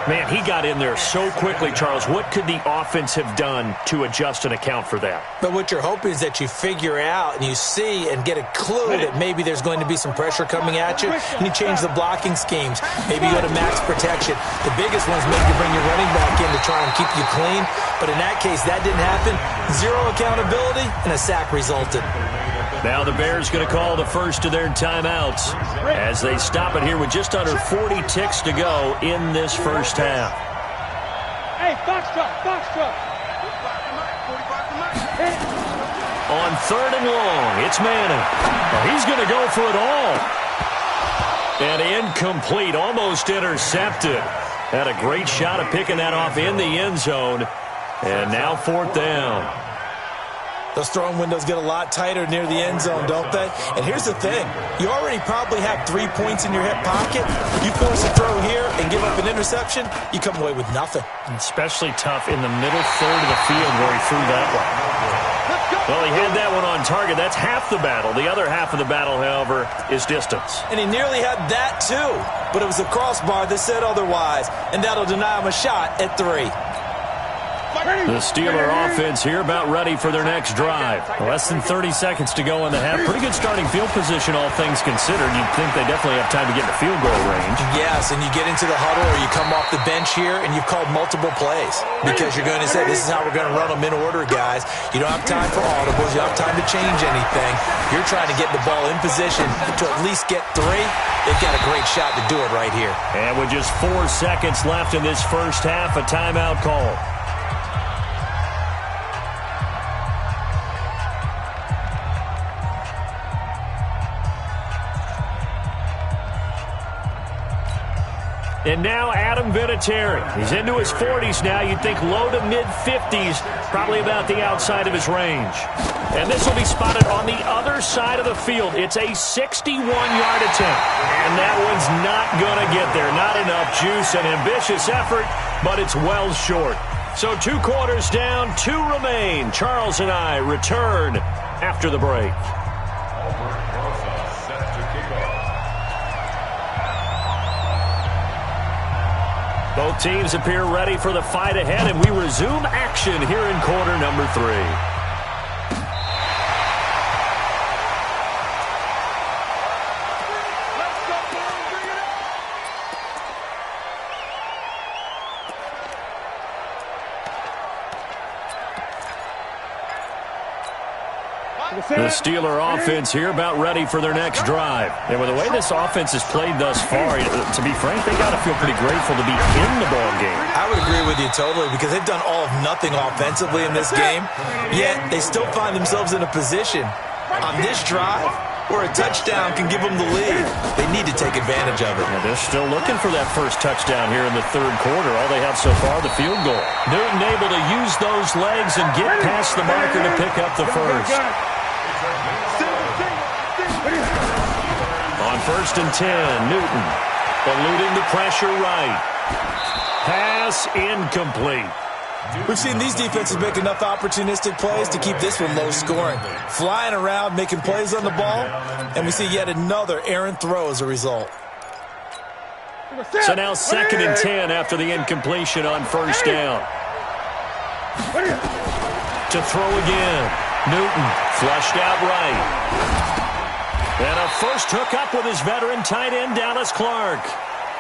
Man, he got in there so quickly, Charles. What could the offense have done to adjust and account for that? But what you're hoping is that you figure out and you see and get a clue that maybe there's going to be some pressure coming at you, and you change the blocking schemes. Maybe you go to max protection. The biggest one's maybe you bring your running back in to try and keep you clean. But in that case, that didn't happen. 0 accountability, and a sack resulted. Now the Bears going to call the first of their timeouts as they stop it here with just under 40 ticks to go in this first half. Hey, box truck. On 3rd and long, it's Manning. Well, he's going to go for it all. And incomplete, almost intercepted. Had a great shot at picking that off in the end zone. And now 4th down. Those throwing windows get a lot tighter near the end zone, don't they? And here's the thing. You already probably have 3 points in your hip pocket. You force a throw here and give up an interception, you come away with nothing. Especially tough in the middle third of the field where he threw that one. Well, he had that one on target. That's half the battle. The other half of the battle, however, is distance. And he nearly had that, too. But it was a crossbar that said otherwise. And that'll deny him a shot at 3. The Steeler offense here about ready for their next drive. Less than 30 seconds to go in the half. Pretty good starting field position, all things considered. You'd think they definitely have time to get in the field goal range. Yes, and you get into the huddle or you come off the bench here and you've called multiple plays because you're going to say, this is how we're going to run them in order, guys. You don't have time for audibles. You don't have time to change anything. You're trying to get the ball in position to at least get 3. They've got a great shot to do it right here. And with just 4 seconds left in this first half, a timeout call. And now Adam Vinatieri. He's into his 40s now. You'd think low to mid-50s, probably about the outside of his range. And this will be spotted on the other side of the field. It's a 61-yard attempt. And that one's not going to get there. Not enough juice, an ambitious effort, but it's well short. So 2 quarters down, 2 remain. Charles and I return after the break. Both teams appear ready for the fight ahead, and we resume action here in quarter number 3. The Steeler offense here about ready for their next drive. And with the way this offense has played thus far, to be frank, they got to feel pretty grateful to be in the ball game. I would agree with you totally because they've done all of nothing offensively in this game, yet they still find themselves in a position on this drive where a touchdown can give them the lead. They need to take advantage of it. Yeah, they're still looking for that first touchdown here in the third quarter. All they have so far, the field goal. Newton able to use those legs and get past the marker to pick up the first. On 1st and 10, Newton eluding the pressure right. Pass incomplete. We've seen these defenses make enough opportunistic plays to keep this one low scoring. Flying around, making plays on the ball, and we see yet another errant throw as a result. So now 2nd and 10 after the incompletion on 1st down. To throw again. Newton flushed out right. And a first hookup with his veteran tight end, Dallas Clark.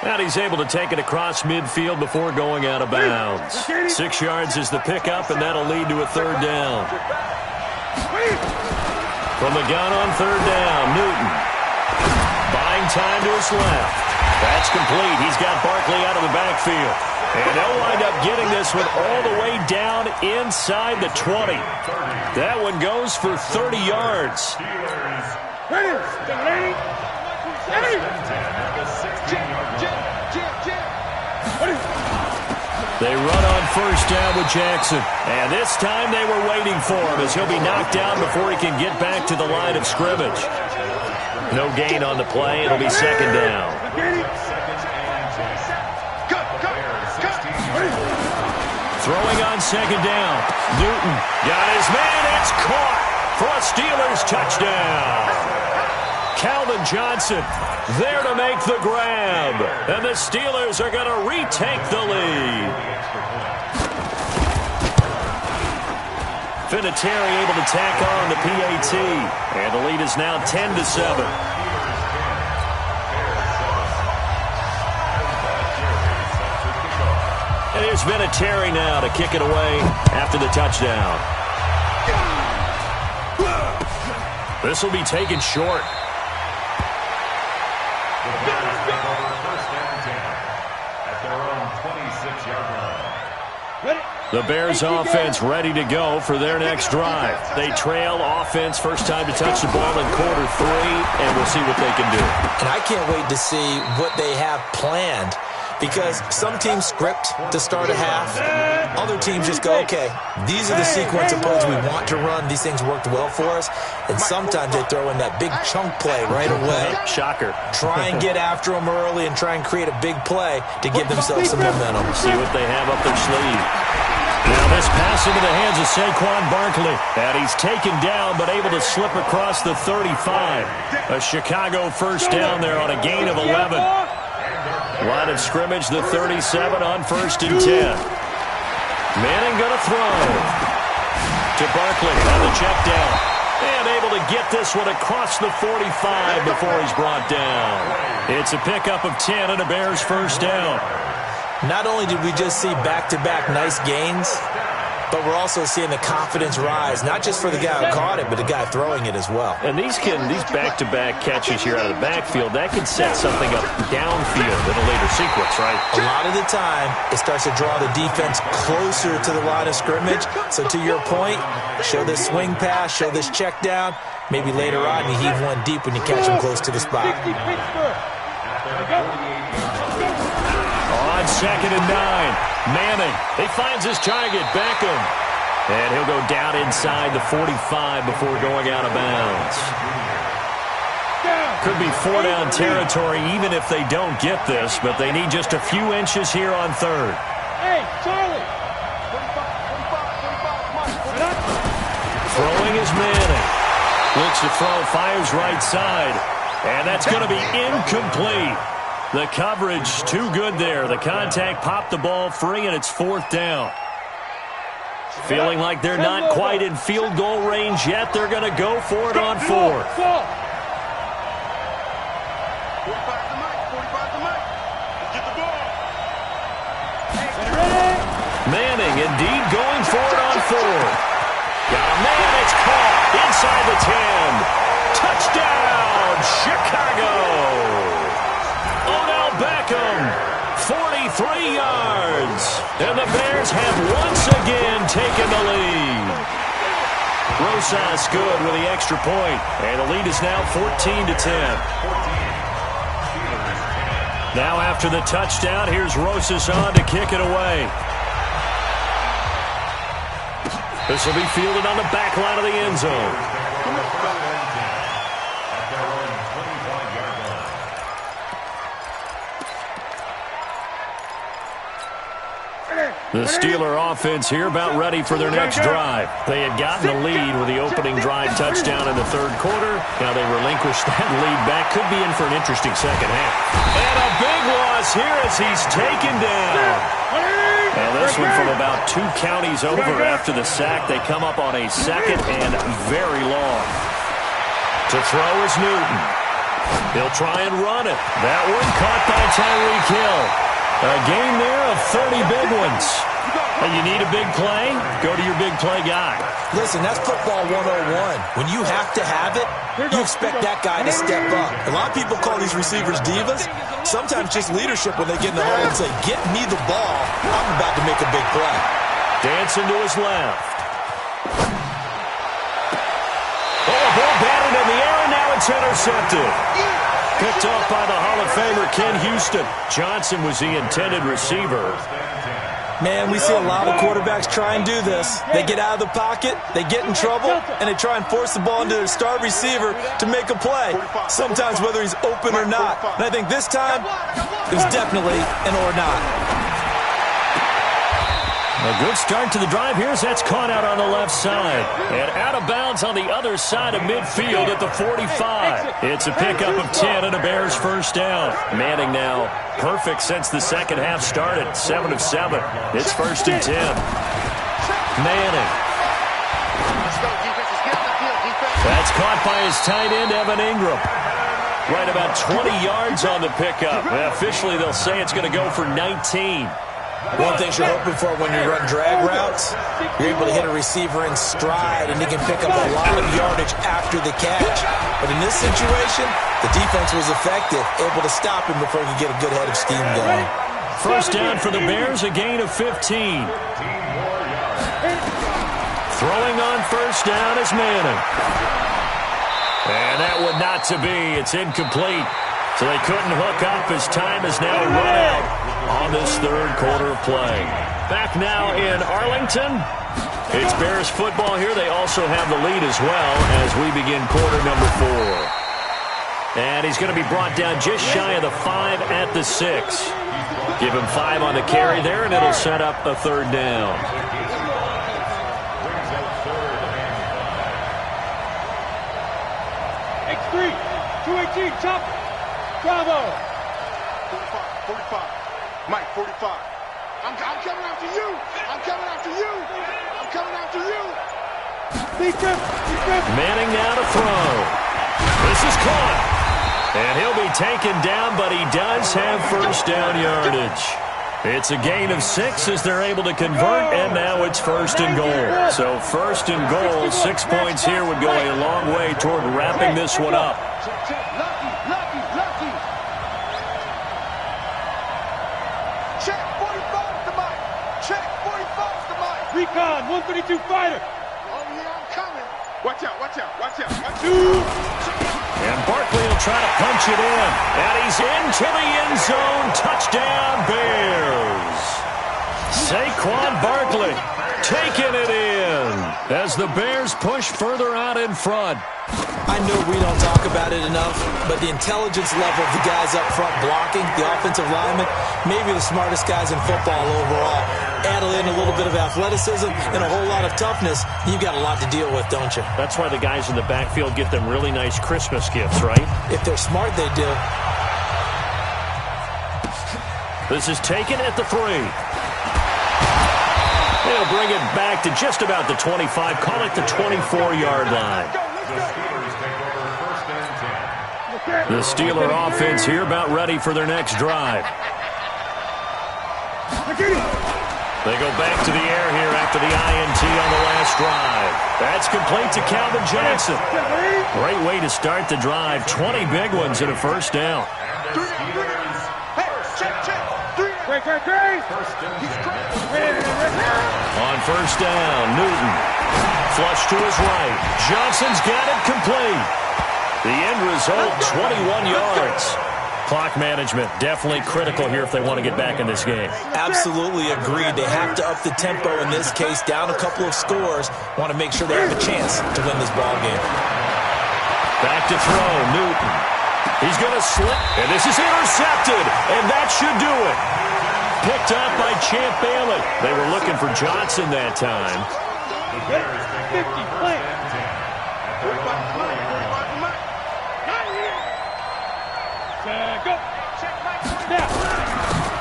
And he's able to take it across midfield before going out of bounds. 6 yards is the pickup, and that'll lead to a 3rd down. From the gun on 3rd down, Newton. Buying time to his left. That's complete. He's got Barkley out of the backfield. And they'll wind up getting this one all the way down inside the 20. That one goes for 30 yards. They run on 1st down with Jackson. And this time they were waiting for him as he'll be knocked down before he can get back to the line of scrimmage. No gain on the play. It'll be 2nd down. Throwing on 2nd down. Newton got his man. It's caught for a Steelers touchdown. Calvin Johnson there to make the grab. And the Steelers are going to retake the lead. Vinatieri able to tack on the PAT. And the lead is now 10-7. And here's Vinatieri now to kick it away after the touchdown. This will be taken short. The Bears offense ready to go for their next drive. They trail offense first time to touch the ball in quarter 3, and we'll see what they can do. And I can't wait to see what they have planned because some teams script to start a half. Other teams just go, okay, these are the sequence of plays we want to run. These things worked well for us. And sometimes they throw in that big chunk play right away. Shocker. Try and get after them early and try and create a big play to give themselves some momentum. See what they have up their sleeve. Now this pass into the hands of Saquon Barkley. And he's taken down but able to slip across the 35. A Chicago first down there on a gain of 11. Line of scrimmage, the 37 on 1st and 10. Manning going to throw. To Barkley on the check down. And able to get this one across the 45 before he's brought down. It's a pickup of 10 and a Bears first down. Not only did we just see back-to-back nice gains, but we're also seeing the confidence rise, not just for the guy who caught it, but the guy throwing it as well. And these back-to-back catches here out of the backfield, that can set something up downfield in a later sequence, right? A lot of the time, it starts to draw the defense closer to the line of scrimmage. So to your point, show this swing pass, show this check down. Maybe later on you heave one deep when you catch him close to the spot. On 2nd and 9. Manning, he finds his target, Beckham. And he'll go down inside the 45 before going out of bounds. Could be 4-down territory even if they don't get this, but they need just a few inches here on 3rd. Hey, Charlie! Throwing is Manning. Looks to throw, fires right side. And that's going to be incomplete. The coverage too good there. The contact popped the ball free, and it's 4th down. Feeling like they're not quite in field goal range yet. They're going to go for it on 4th. 45 to Mike. 45 to Mike. Get the ball. Manning indeed going for it on 4th. Got a man. It's caught inside the 10. Touchdown, Chicago. Beckham, 43 yards. And the Bears have once again taken the lead. Rosas good with the extra point. And the lead is now 14-10. Now after the touchdown, here's Rosas on to kick it away. This will be fielded on the back line of the end zone. The Steeler offense here about ready for their next drive. They had gotten the lead with the opening drive touchdown in the 3rd quarter. Now they relinquished that lead back. Could be in for an interesting second half. And a big loss here as he's taken down. And this one from about 2 counties over after the sack. They come up on a 2nd and very long. To throw is Newton. He'll try and run it. That one caught by Tyreek Hill. A game there of 30 big ones. And you need a big play? Go to your big play guy. Listen, that's football 101. When you have to have it, you expect that guy to step up. A lot of people call these receivers divas. Sometimes just leadership when they get in the huddle and say, get me the ball. I'm about to make a big play. Dancing to his left. Oh, a ball batted in the air, and now it's intercepted. Picked off by the Hall of Famer Ken Houston. Johnson was the intended receiver. Man, we see a lot of quarterbacks try and do this. They get out of the pocket, they get in trouble, and they try and force the ball into their star receiver to make a play, sometimes whether he's open or not. And I think this time, it was definitely an or not. A good start to the drive here as that's caught out on the left side. And out of bounds on the other side of midfield at the 45. It's a pickup of 10 and a Bears first down. Manning now perfect since the second half started. 7 of 7. It's 1st and 10. Manning. That's caught by his tight end, Evan Ingram. Right about 20 yards on the pickup. Officially, they'll say it's going to go for 19. One thing you're hoping for when you run drag routes, you're able to hit a receiver in stride, and he can pick up a lot of yardage after the catch. But in this situation, the defense was effective, able to stop him before he could get a good head of steam going. First down for the Bears, a gain of 15. Throwing on first down is Manning. And that one not to be. It's incomplete. So they couldn't hook up as time is now run out on this 3rd quarter of play. Back now in Arlington. It's Bears football here. They also have the lead as well as we begin quarter number 4. And he's going to be brought down just shy of the 5 at the 6. Give him 5 on the carry there, and it'll set up a 3rd down. X3, 218, chop. Bravo. 45, 45. Mike, 45. I'm coming after you. I'm coming after you. I'm coming after you. Manning now to throw. This is caught. And he'll be taken down, but he does have first down yardage. It's a gain of 6 as they're able to convert, and now it's first and goal. So first and goal, 6 points here would go a long way toward wrapping this one up. Lucky. Check 45 to Mike. Check 45 to Mike. Recon, 132 fighter. Oh, yeah, I'm coming. Watch out. And Barkley will try to punch it in. And he's into the end zone. Touchdown, Bears. Saquon Barkley taking it in as the Bears push further out in front. I know we don't talk about it enough, but the intelligence level of the guys up front blocking, the offensive linemen, maybe the smartest guys in football overall. Add in a little bit of athleticism and a whole lot of toughness, you've got a lot to deal with, don't you? That's why the guys in the backfield get them really nice Christmas gifts, right? If they're smart, they do. This is taken at the 3. They'll bring it back to just about the 25. Call it the 24-yard line. The Steeler offense here about ready for their next drive. They go back to the air here after the INT on the last drive. That's complete to Calvin Johnson. Great way to start the drive. 20 big ones and a first down. On first down, Newton. Flush to his right. Johnson's got it complete. The end result, 21 yards. Clock management definitely critical here if they want to get back in this game. Absolutely agreed. They have to up the tempo in this case, down a couple of scores. Want to make sure they have a chance to win this ball game. Back to throw, Newton. He's going to slip, and this is intercepted, and that should do it. Picked up by Champ Bailey. They were looking for Johnson that time. 50, play. Go.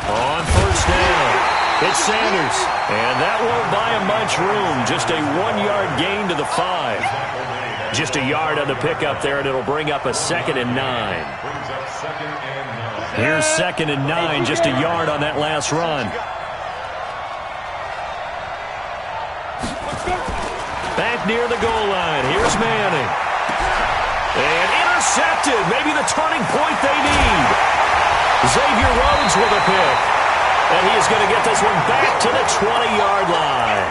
On first down, it's Sanders. And that won't buy him much room. Just a 1-yard gain to the 5. Just a yard on the pickup there, and it'll bring up a 2nd and 9. Here's 2nd and 9, just a yard on that last run. Back near the goal line. Here's Manning. And intercepted. Maybe the turning point they need. Xavier Rhodes with a pick. And he is going to get this one back to the 20-yard line.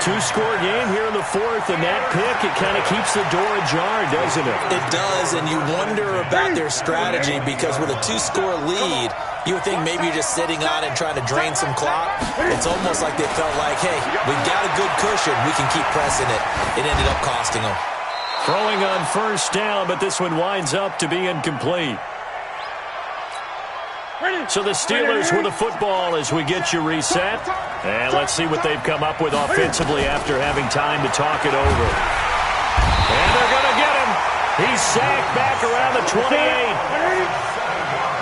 2-score game here in the 4th, and that pick, it kind of keeps the door ajar, doesn't it? It does, and you wonder about their strategy because with a 2-score lead, you would think maybe you're just sitting on it and trying to drain some clock. It's almost like they felt like, hey, we've got a good cushion. We can keep pressing it. It ended up costing them. Throwing on first down, but this one winds up to be incomplete. So the Steelers with the football as we get you reset. And let's see what they've come up with offensively after having time to talk it over. And they're going to get him. He's sacked back around the 28.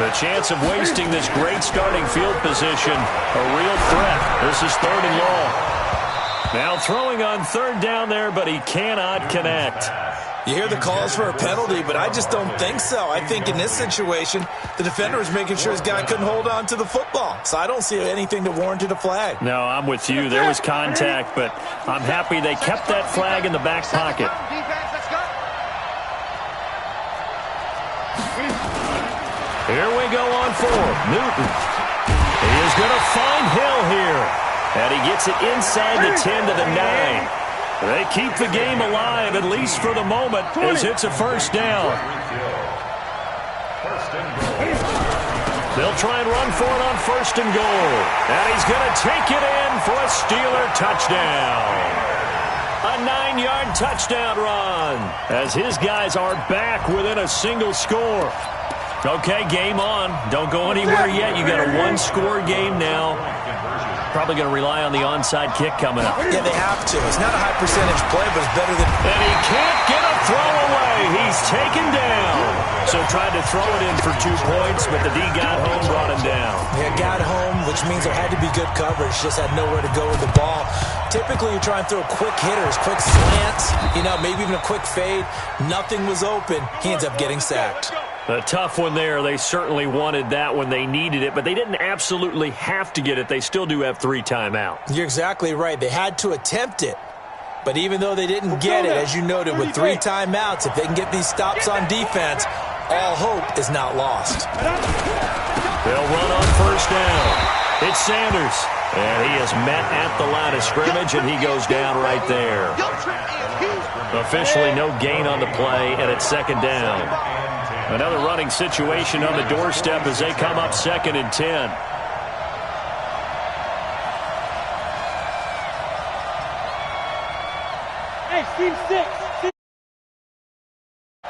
The chance of wasting this great starting field position, a real threat. This is 3rd and long. Now throwing on 3rd down there, but he cannot connect. You hear the calls for a penalty, but I just don't think so. I think in this situation, the defender was making sure his guy couldn't hold on to the football. So I don't see anything to warrant a flag. No, I'm with you. There was contact, but I'm happy they kept that flag in the back pocket. Here we go on 4th. Newton. He is going to find Hill here. And he gets it inside the 10 to the 9. They keep the game alive, at least for the moment, as it's a first down. They'll try and run for it on 1st and goal. And he's going to take it in for a Steeler touchdown. A 9-yard touchdown run as his guys are back within a single score. Okay, game on. Don't go anywhere yet. You got a 1-score game now. probably going to rely on the onside kick coming up. Yeah, they have to. It's not a high percentage play, but it's better than... And he can't get a throw away. He's taken down. So tried to throw it in for 2 points, but the D got home, brought him down. Yeah, got home, which means there had to be good coverage. Just had nowhere to go with the ball. Typically, you try and throw quick hitters, quick slants, maybe even a quick fade. Nothing was open. He ends up getting sacked. A tough one there. They certainly wanted that when they needed it, but they didn't absolutely have to get it. They still do have 3 timeouts. You're exactly right. They had to attempt it. But even though they didn't get it, as you noted, with 3 timeouts, if they can get these stops on defense, all hope is not lost. They'll run on first down. It's Sanders. And he is met at the line of scrimmage, and he goes down right there. Officially no gain on the play, and it's second down. Another running situation on the doorstep as they come up 2nd and 10. Hey, team 6.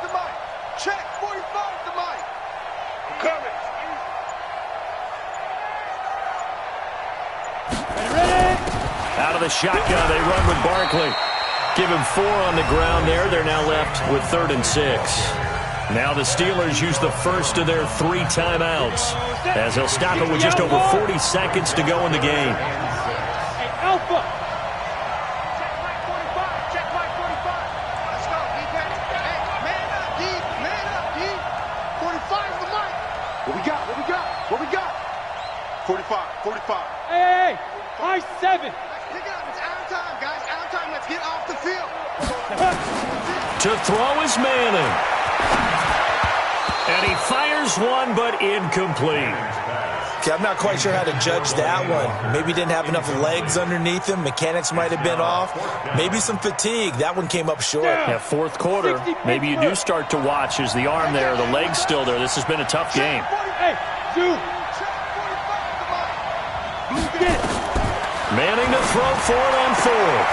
The mic. Check 45 the mic. I'm coming. Ready? Out of the shotgun, they run with Barkley. Give him 4 on the ground there. They're now left with 3rd and 6. Now the Steelers use the first of their 3 timeouts, as they'll stop it with just over 40 seconds to go in the game. Hey, Alpha. Check mic 45. Check mic 45. Let's go, defense. Hey, man up, D. Man up, D. 45 the mic. What we got? What we got? What we got? 45. 45. Hey, high 7. Pick it up. It's out of time, guys. Out of time. Let's get off the field. To throw is Manning. And he fires one, but incomplete. Okay, I'm not quite sure how to judge that one. Maybe he didn't have enough legs underneath him. Mechanics might have been off. Maybe some fatigue. That one came up short. Yeah, 4th quarter. Maybe you do start to watch as the arm there, the leg's still there. This has been a tough game. Hey, 2. Manning to throw for it on 4th.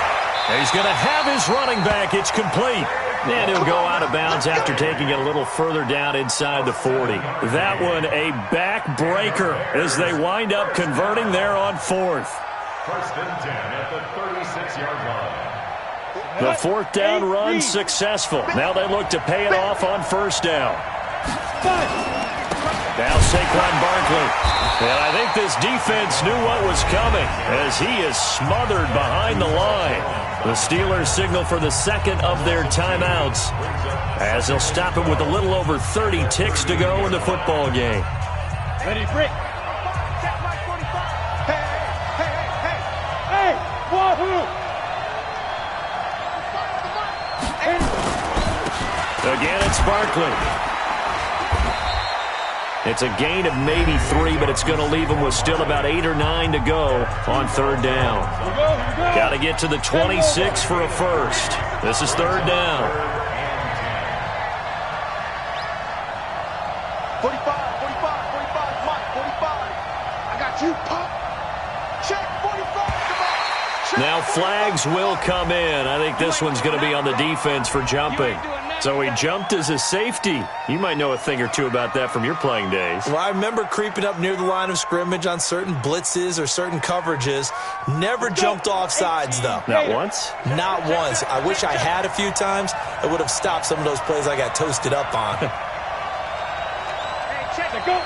He's going to have his running back. It's complete. And he'll go out of bounds after taking it a little further down inside the 40. That one a backbreaker as they wind up converting there on 4th. 1st and 10 at the 36-yard line. The 4th down run successful. Now they look to pay it off on 1st down. Now Saquon Barkley. And I think this defense knew what was coming as he is smothered behind the line. The Steelers signal for the 2nd of their timeouts as they'll stop it with a little over 30 ticks to go in the football game. Ready, break. Check mic 45. Hey, hey, hey, hey. Hey, wahoo. Again, it's Barkley. It's a gain of maybe 3, but it's going to leave them with still about 8 or 9 to go on 3rd down. Got to get to the 26 for a first. This is 3rd down. 45, 45, 45, Mike, 45. I got you, Pop. Check 45, Check now flags will come in. I think this one's going to be on the defense for jumping. So he jumped as a safety. You might know a thing or two about that from your playing days. Well, I remember creeping up near the line of scrimmage on certain blitzes or certain coverages. Never jumped off sides, though. Not once? Not once. I wish I had a few times. It would have stopped some of those plays I got toasted up on. Hey, check it, go.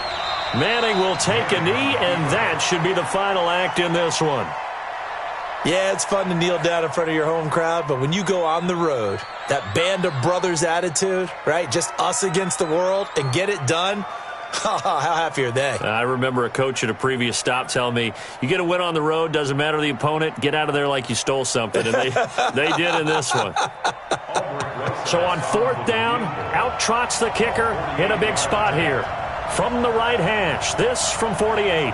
Manning will take a knee, and that should be the final act in this one. Yeah, it's fun to kneel down in front of your home crowd, but when you go on the road, that band of brothers attitude, right? Just us against the world and get it done. How happy are they? I remember a coach at a previous stop telling me, you get a win on the road, doesn't matter the opponent, get out of there like you stole something. And they did in this one. So on 4th down, out trots the kicker in a big spot here. From the right hash, this from 48.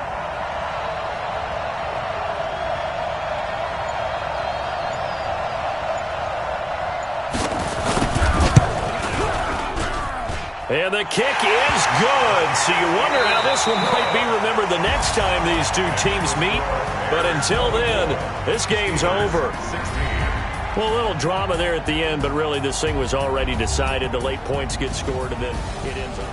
And the kick is good. So you wonder how this one might be remembered the next time these two teams meet. But until then, this game's over. Well, a little drama there at the end, but really this thing was already decided. The late points get scored, and then it ends up.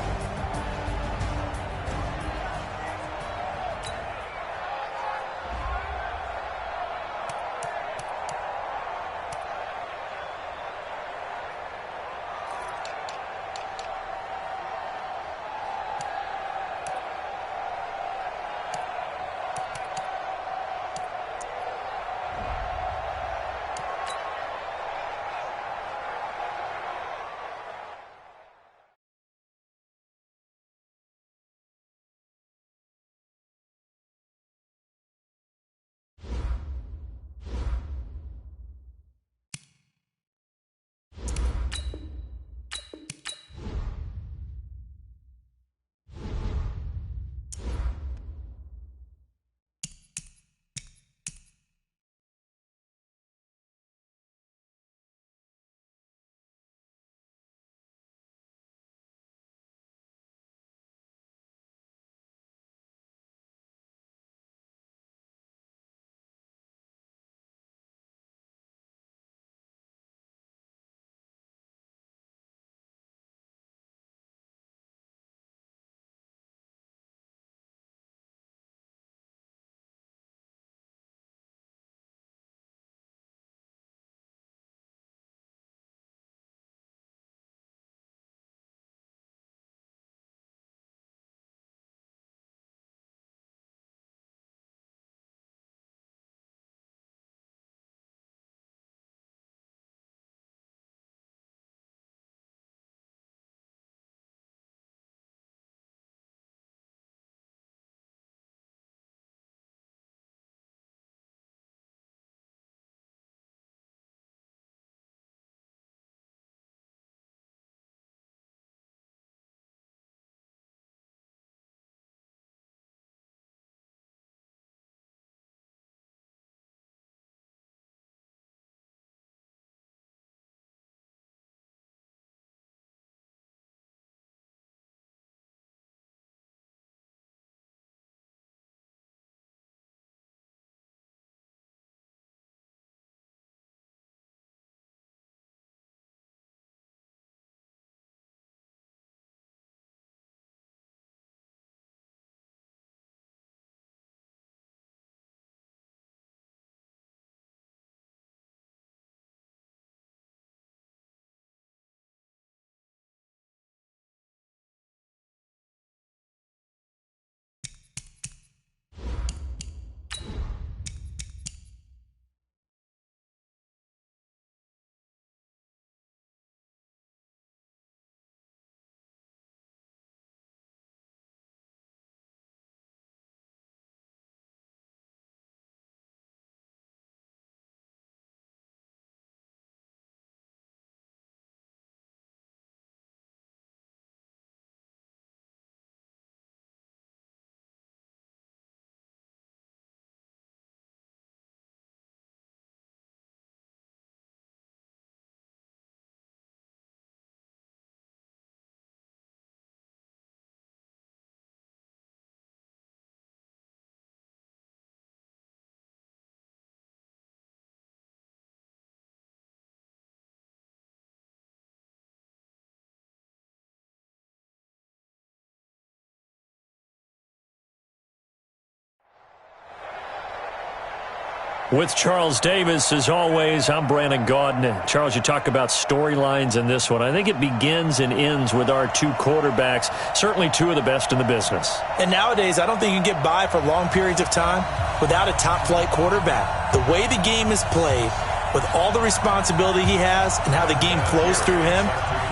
With Charles Davis, as always, I'm Brandon Gaudin. Charles, you talk about storylines in this one. I think it begins and ends with our two quarterbacks, certainly two of the best in the business. And nowadays, I don't think you can get by for long periods of time without a top-flight quarterback. The way the game is played, with all the responsibility he has and how the game flows through him,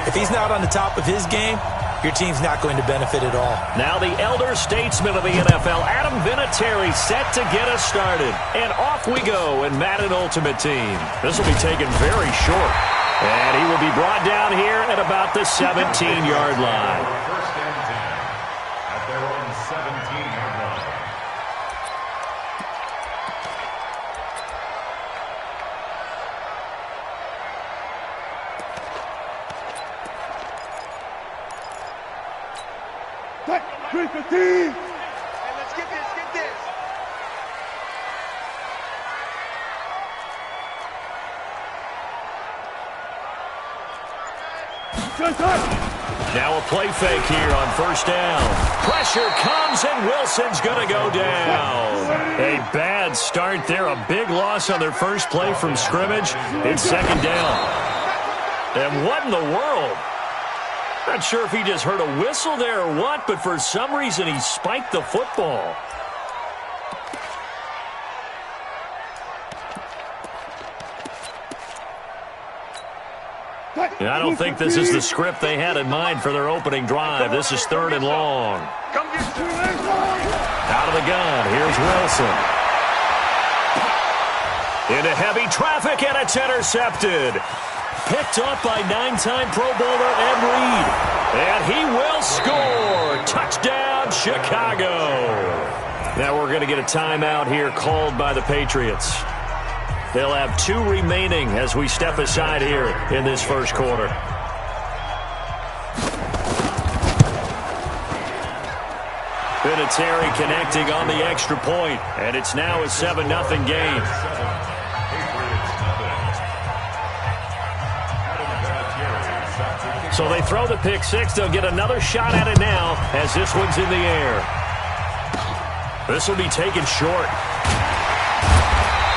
if he's not on the top of his game, your team's not going to benefit at all. Now the elder statesman of the NFL, Adam Vinatieri, set to get us started. And off we go in Madden Ultimate Team. This will be taken very short. And he will be brought down here at about the 17-yard line. First and 10 at their own 17-yard line. Hey, let's get this, Now a play fake here on first down. Pressure comes and Wilson's going to go down. A bad start there. A big loss on their first play from scrimmage. It's second down. And what in the world? Not sure if he just heard a whistle there or what, but for some reason he spiked the football. And I don't think this is the script they had in mind for their opening drive. This is third and long. Out of the gun, here's Wilson. Into heavy traffic, and it's intercepted. Picked up by 9-time Pro Bowler Ed Reed. And he will score. Touchdown, Chicago. Now we're going to get a timeout here called by the Patriots. They'll have 2 remaining as we step aside here in this first quarter. Vinatieri connecting on the extra point, and it's now a 7-0 game. So they throw the pick six. They'll get another shot at it now as this one's in the air. This will be taken short.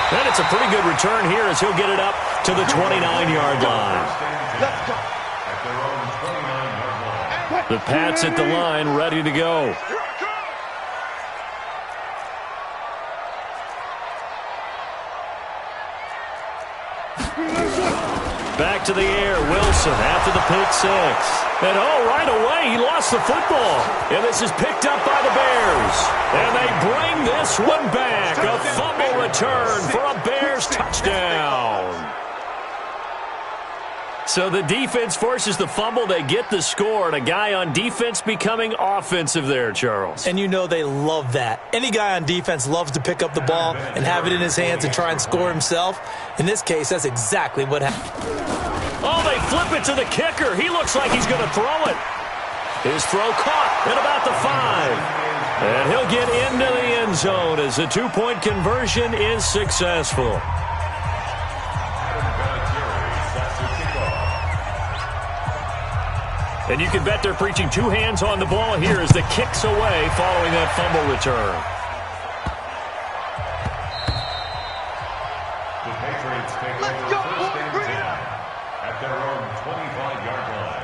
And it's a pretty good return here as he'll get it up to the 29-yard line. Let's go. The Pats at the line, ready to go. Back to the air, Wilson after the pick six. And right away, he lost the football. And this is picked up by the Bears. And they bring this one back. A fumble return for a Bears touchdown. So the defense forces the fumble. They get the score. And a guy on defense becoming offensive there, Charles. And you know they love that. Any guy on defense loves to pick up the ball and have it in his hands and try and score himself. In this case, that's exactly what happened. Oh, they flip it to the kicker. He looks like he's going to throw it. His throw caught at about the 5. And he'll get into the end zone as the 2-point conversion is successful. And you can bet they're preaching 2 hands on the ball here as the kick's away following that fumble return. The Patriots take over first and 10 at their own 25-yard line.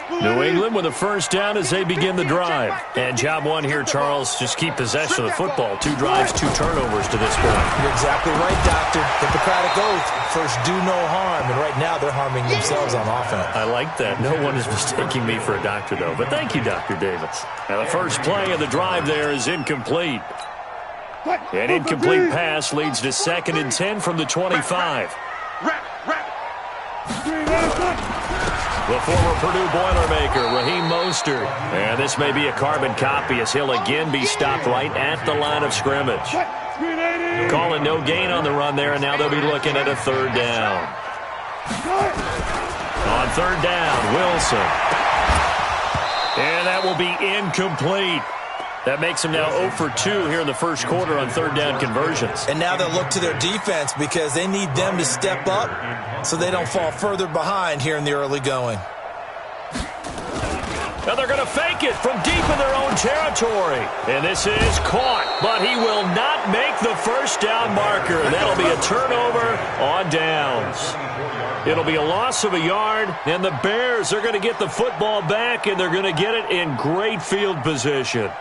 New England with a first down as they begin the drive. And job one here, Charles, just keep possession of the football. 2 drives, 2 turnovers to this point. You're exactly right, Doctor. Hippocratic oath. First, do no harm. And right now, they're harming themselves on offense. I like that. No one is mistaking me for a doctor, though. But thank you, Dr. Davis. Now, the first play of the drive there is incomplete. An incomplete pass leads to 2nd and 10 from the 25. The former Purdue Boilermaker, Raheem Mostert. And this may be a carbon copy as he'll again be stopped right at the line of scrimmage. Calling no gain on the run there, and now they'll be looking at a 3rd down. On 3rd down, Wilson. And that will be incomplete. That makes him now 0 for 2 here in the first quarter on 3rd down conversions. And now they'll look to their defense because they need them to step up so they don't fall further behind here in the early going. Now they're going to fake it from deep in their own territory. territory. And this is caught, but he will not make the first down marker. That'll be a turnover on downs. It'll be a loss of a yard, and the Bears are going to get the football back, and they're going to get it in great field position.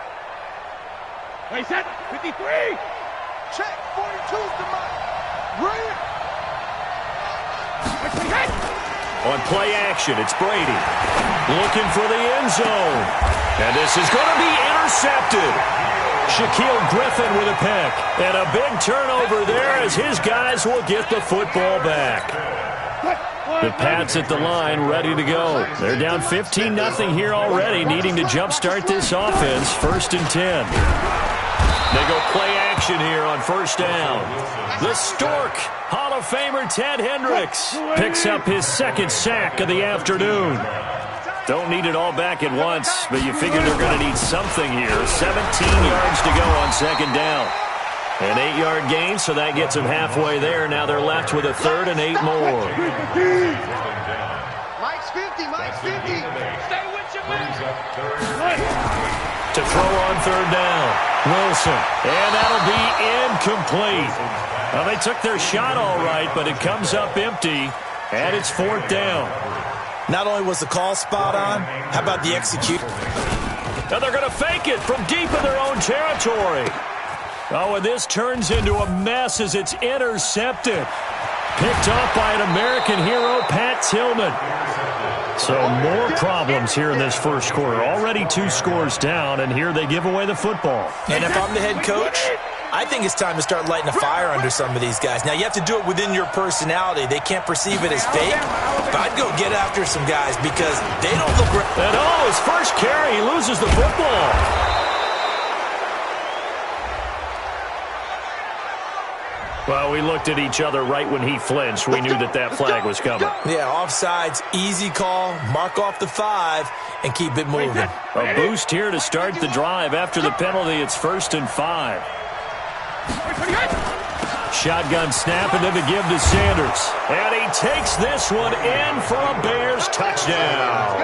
Play set, 53. Check, 42's the mark. Brilliant. On play action, it's Brady. Looking for the end zone. And this is going to be intercepted. Shaquille Griffin with a pick. And a big turnover there as his guys will get the football back. The Pats at the line, ready to go. They're down 15-0 here already, needing to jumpstart this offense. 1st and 10. They go play action here on 1st down. The Stork, Hall of Famer Ted Hendricks, picks up his 2nd sack of the afternoon. Don't need it all back at once, but you figure they're going to need something here. 17 yards to go on 2nd down. An 8-yard gain, so that gets them halfway there. Now they're left with a 3rd and 8 more. Mike's 50, Mike's 50. Stay with your man. To throw on 3rd down, Wilson. And that'll be incomplete. Well, they took their shot all right, but it comes up empty, and it's 4th down. Not only was the call spot on, how about the execution? Now they're going to fake it from deep in their own territory. Oh, and this turns into a mess as it's intercepted. Picked off by an American hero, Pat Tillman. So more problems here in this first quarter. Already 2 scores down, and here they give away the football. And if I'm the head coach, I think it's time to start lighting a fire under some of these guys. Now, you have to do it within your personality. They can't perceive it as fake, but I'd go get after some guys because they don't look right. And oh, his first carry, he loses the football. Well, we looked at each other right when he flinched. We knew that flag was coming. Yeah, offsides, easy call, mark off the 5, and keep it moving. A boost here to start the drive. After the penalty, it's 1st and 5. Shotgun snap and then the give to Sanders. And he takes this one in for a Bears touchdown.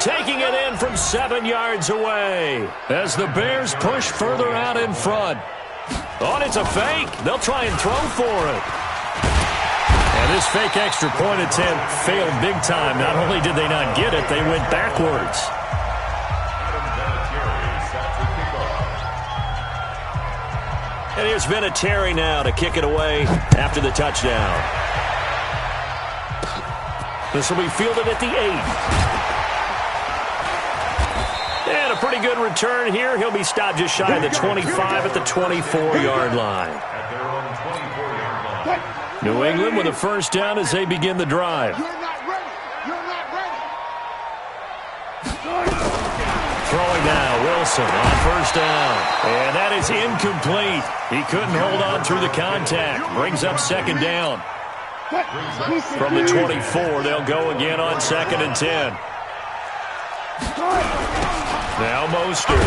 Taking it in from 7 yards away as the Bears push further out in front. Oh, and it's a fake. They'll try and throw for it. And this fake extra point attempt failed big time. Not only did they not get it, they went backwards. And here's Vinatieri now to kick it away after the touchdown. This will be fielded at the 8. And a pretty good return here. He'll be stopped just shy of the 25 at the 24-yard line. New England with a 1st down as they begin the drive. You're not ready. You're not ready. Throwing now, Wilson on 1st down. And that is incomplete. He couldn't hold on through the contact. Brings up 2nd down. From the 24, they'll go again on 2nd and 10. Now Mostert.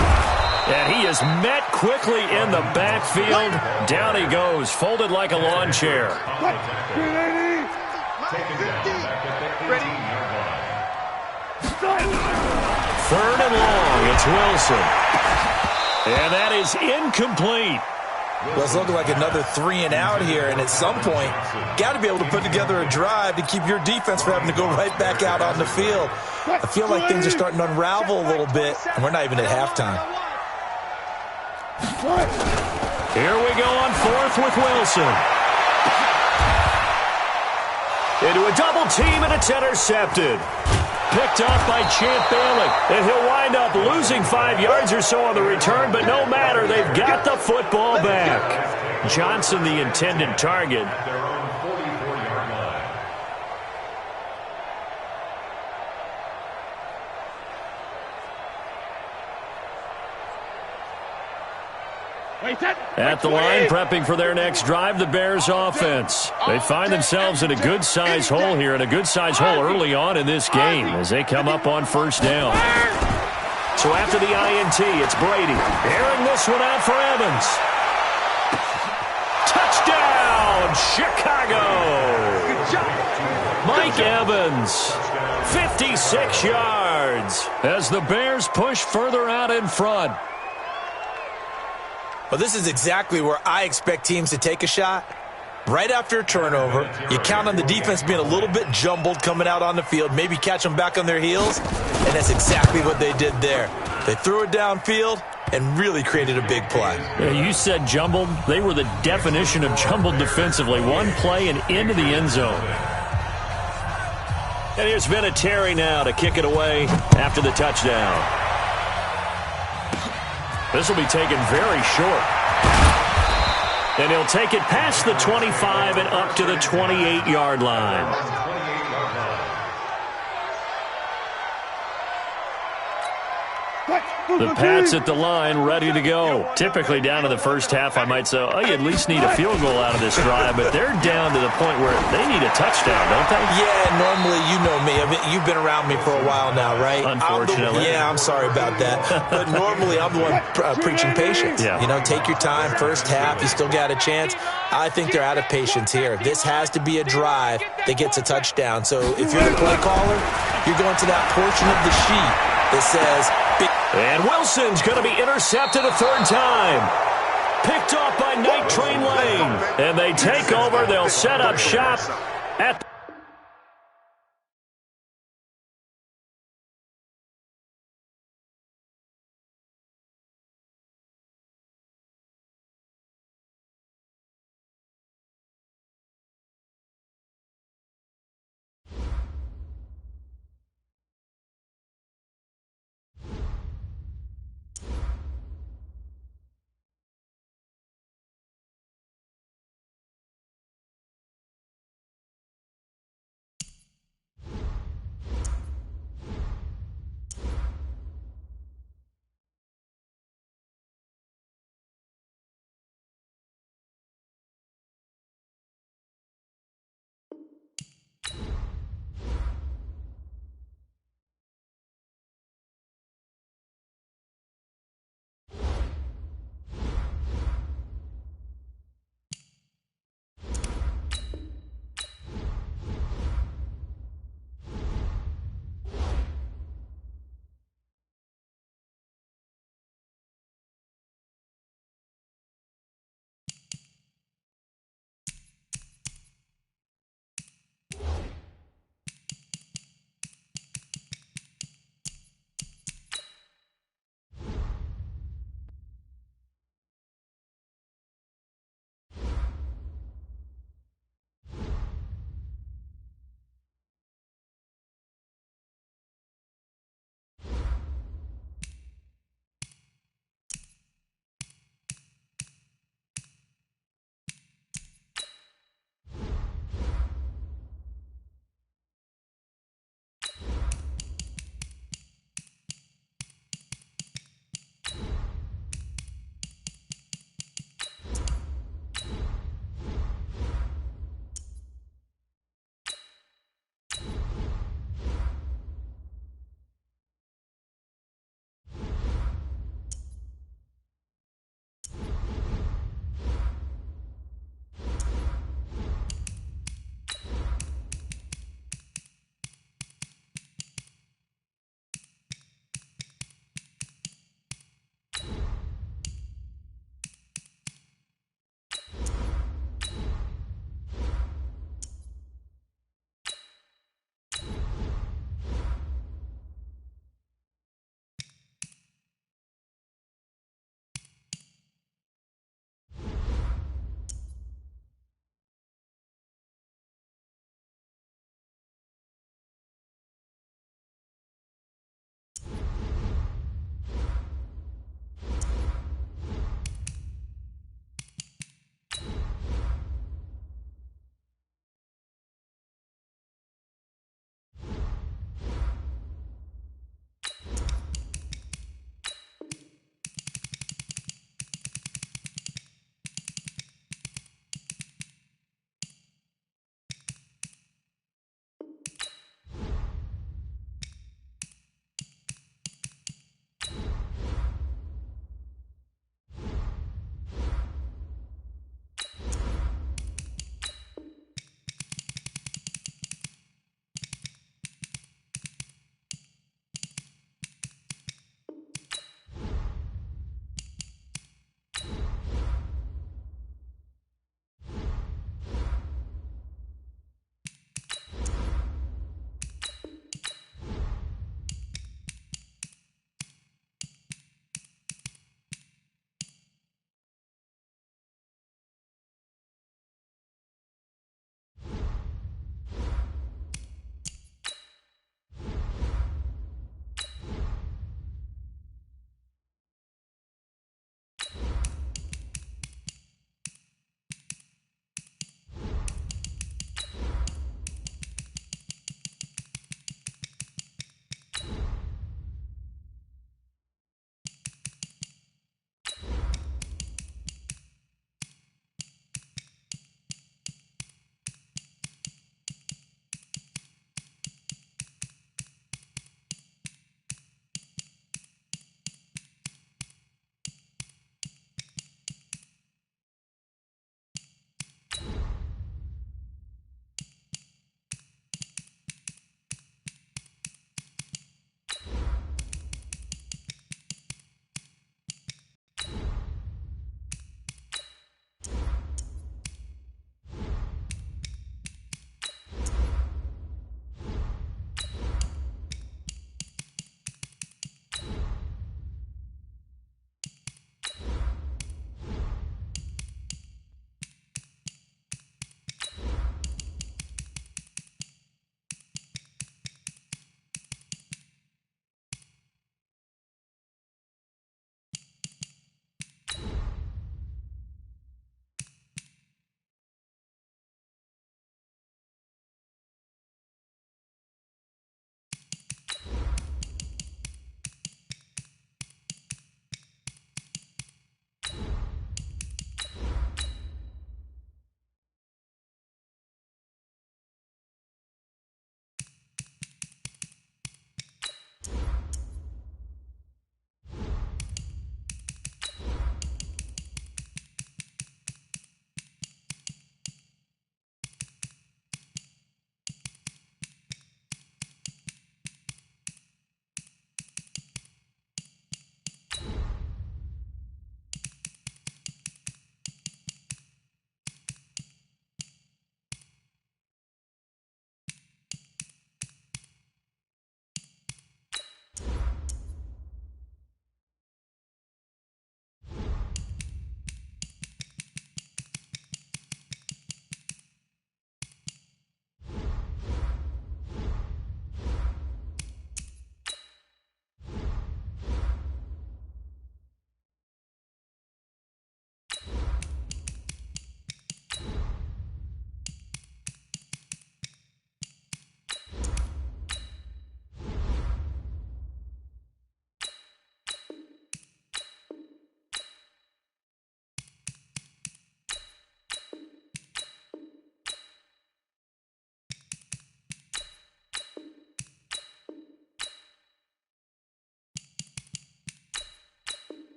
And he is met quickly in the backfield. Down he goes, folded like a lawn chair. Ready? 3rd and long, it's Wilson. And that is incomplete. Well, it's looking like another 3 and out here, and at some point, got to be able to put together a drive to keep your defense from having to go right back out on the field. I feel like things are starting to unravel a little bit, and we're not even at halftime. Here we go on 4th with Wilson. Into a double team, and it's intercepted. Picked off by Champ Bailey. And he'll wind up losing 5 yards or so on the return, but no matter, they've got the football back. Johnson, the intended target. At the line, prepping for their next drive, the Bears offense. They find themselves in a good-sized hole here, and a good-sized hole early on in this game as they come up on 1st down. So after the INT, it's Brady. Airing this one out for Evans. Touchdown, Chicago! Good job. Mike Evans, 56 yards as the Bears push further out in front. Well, this is exactly where I expect teams to take a shot. Right after a turnover, you count on the defense being a little bit jumbled coming out on the field, maybe catch them back on their heels, and that's exactly what they did there. They threw it downfield and really created a big play. Yeah, you said jumbled. They were the definition of jumbled defensively. One play and into the end zone. And here's Vinatieri now to kick it away after the touchdown. This will be taken very short. And he'll take it past the 25 and up to the 28-yard line. The Pats at the line, ready to go. Typically down to the first half, I might say, oh, you at least need a field goal out of this drive, but they're down to the point where they need a touchdown, don't they? Yeah, normally, you know me. I mean, you've been around me for a while now, right? Unfortunately. I'm sorry about that. But normally, I'm the one preaching patience. Yeah. You know, take your time. First half, you still got a chance. I think they're out of patience here. This has to be a drive that gets a touchdown. So if you're the play caller, you're going to that portion of the sheet that says... And Wilson's going to be intercepted a third time. Picked off by Night Train Lane. And they take over. They'll set up shop at...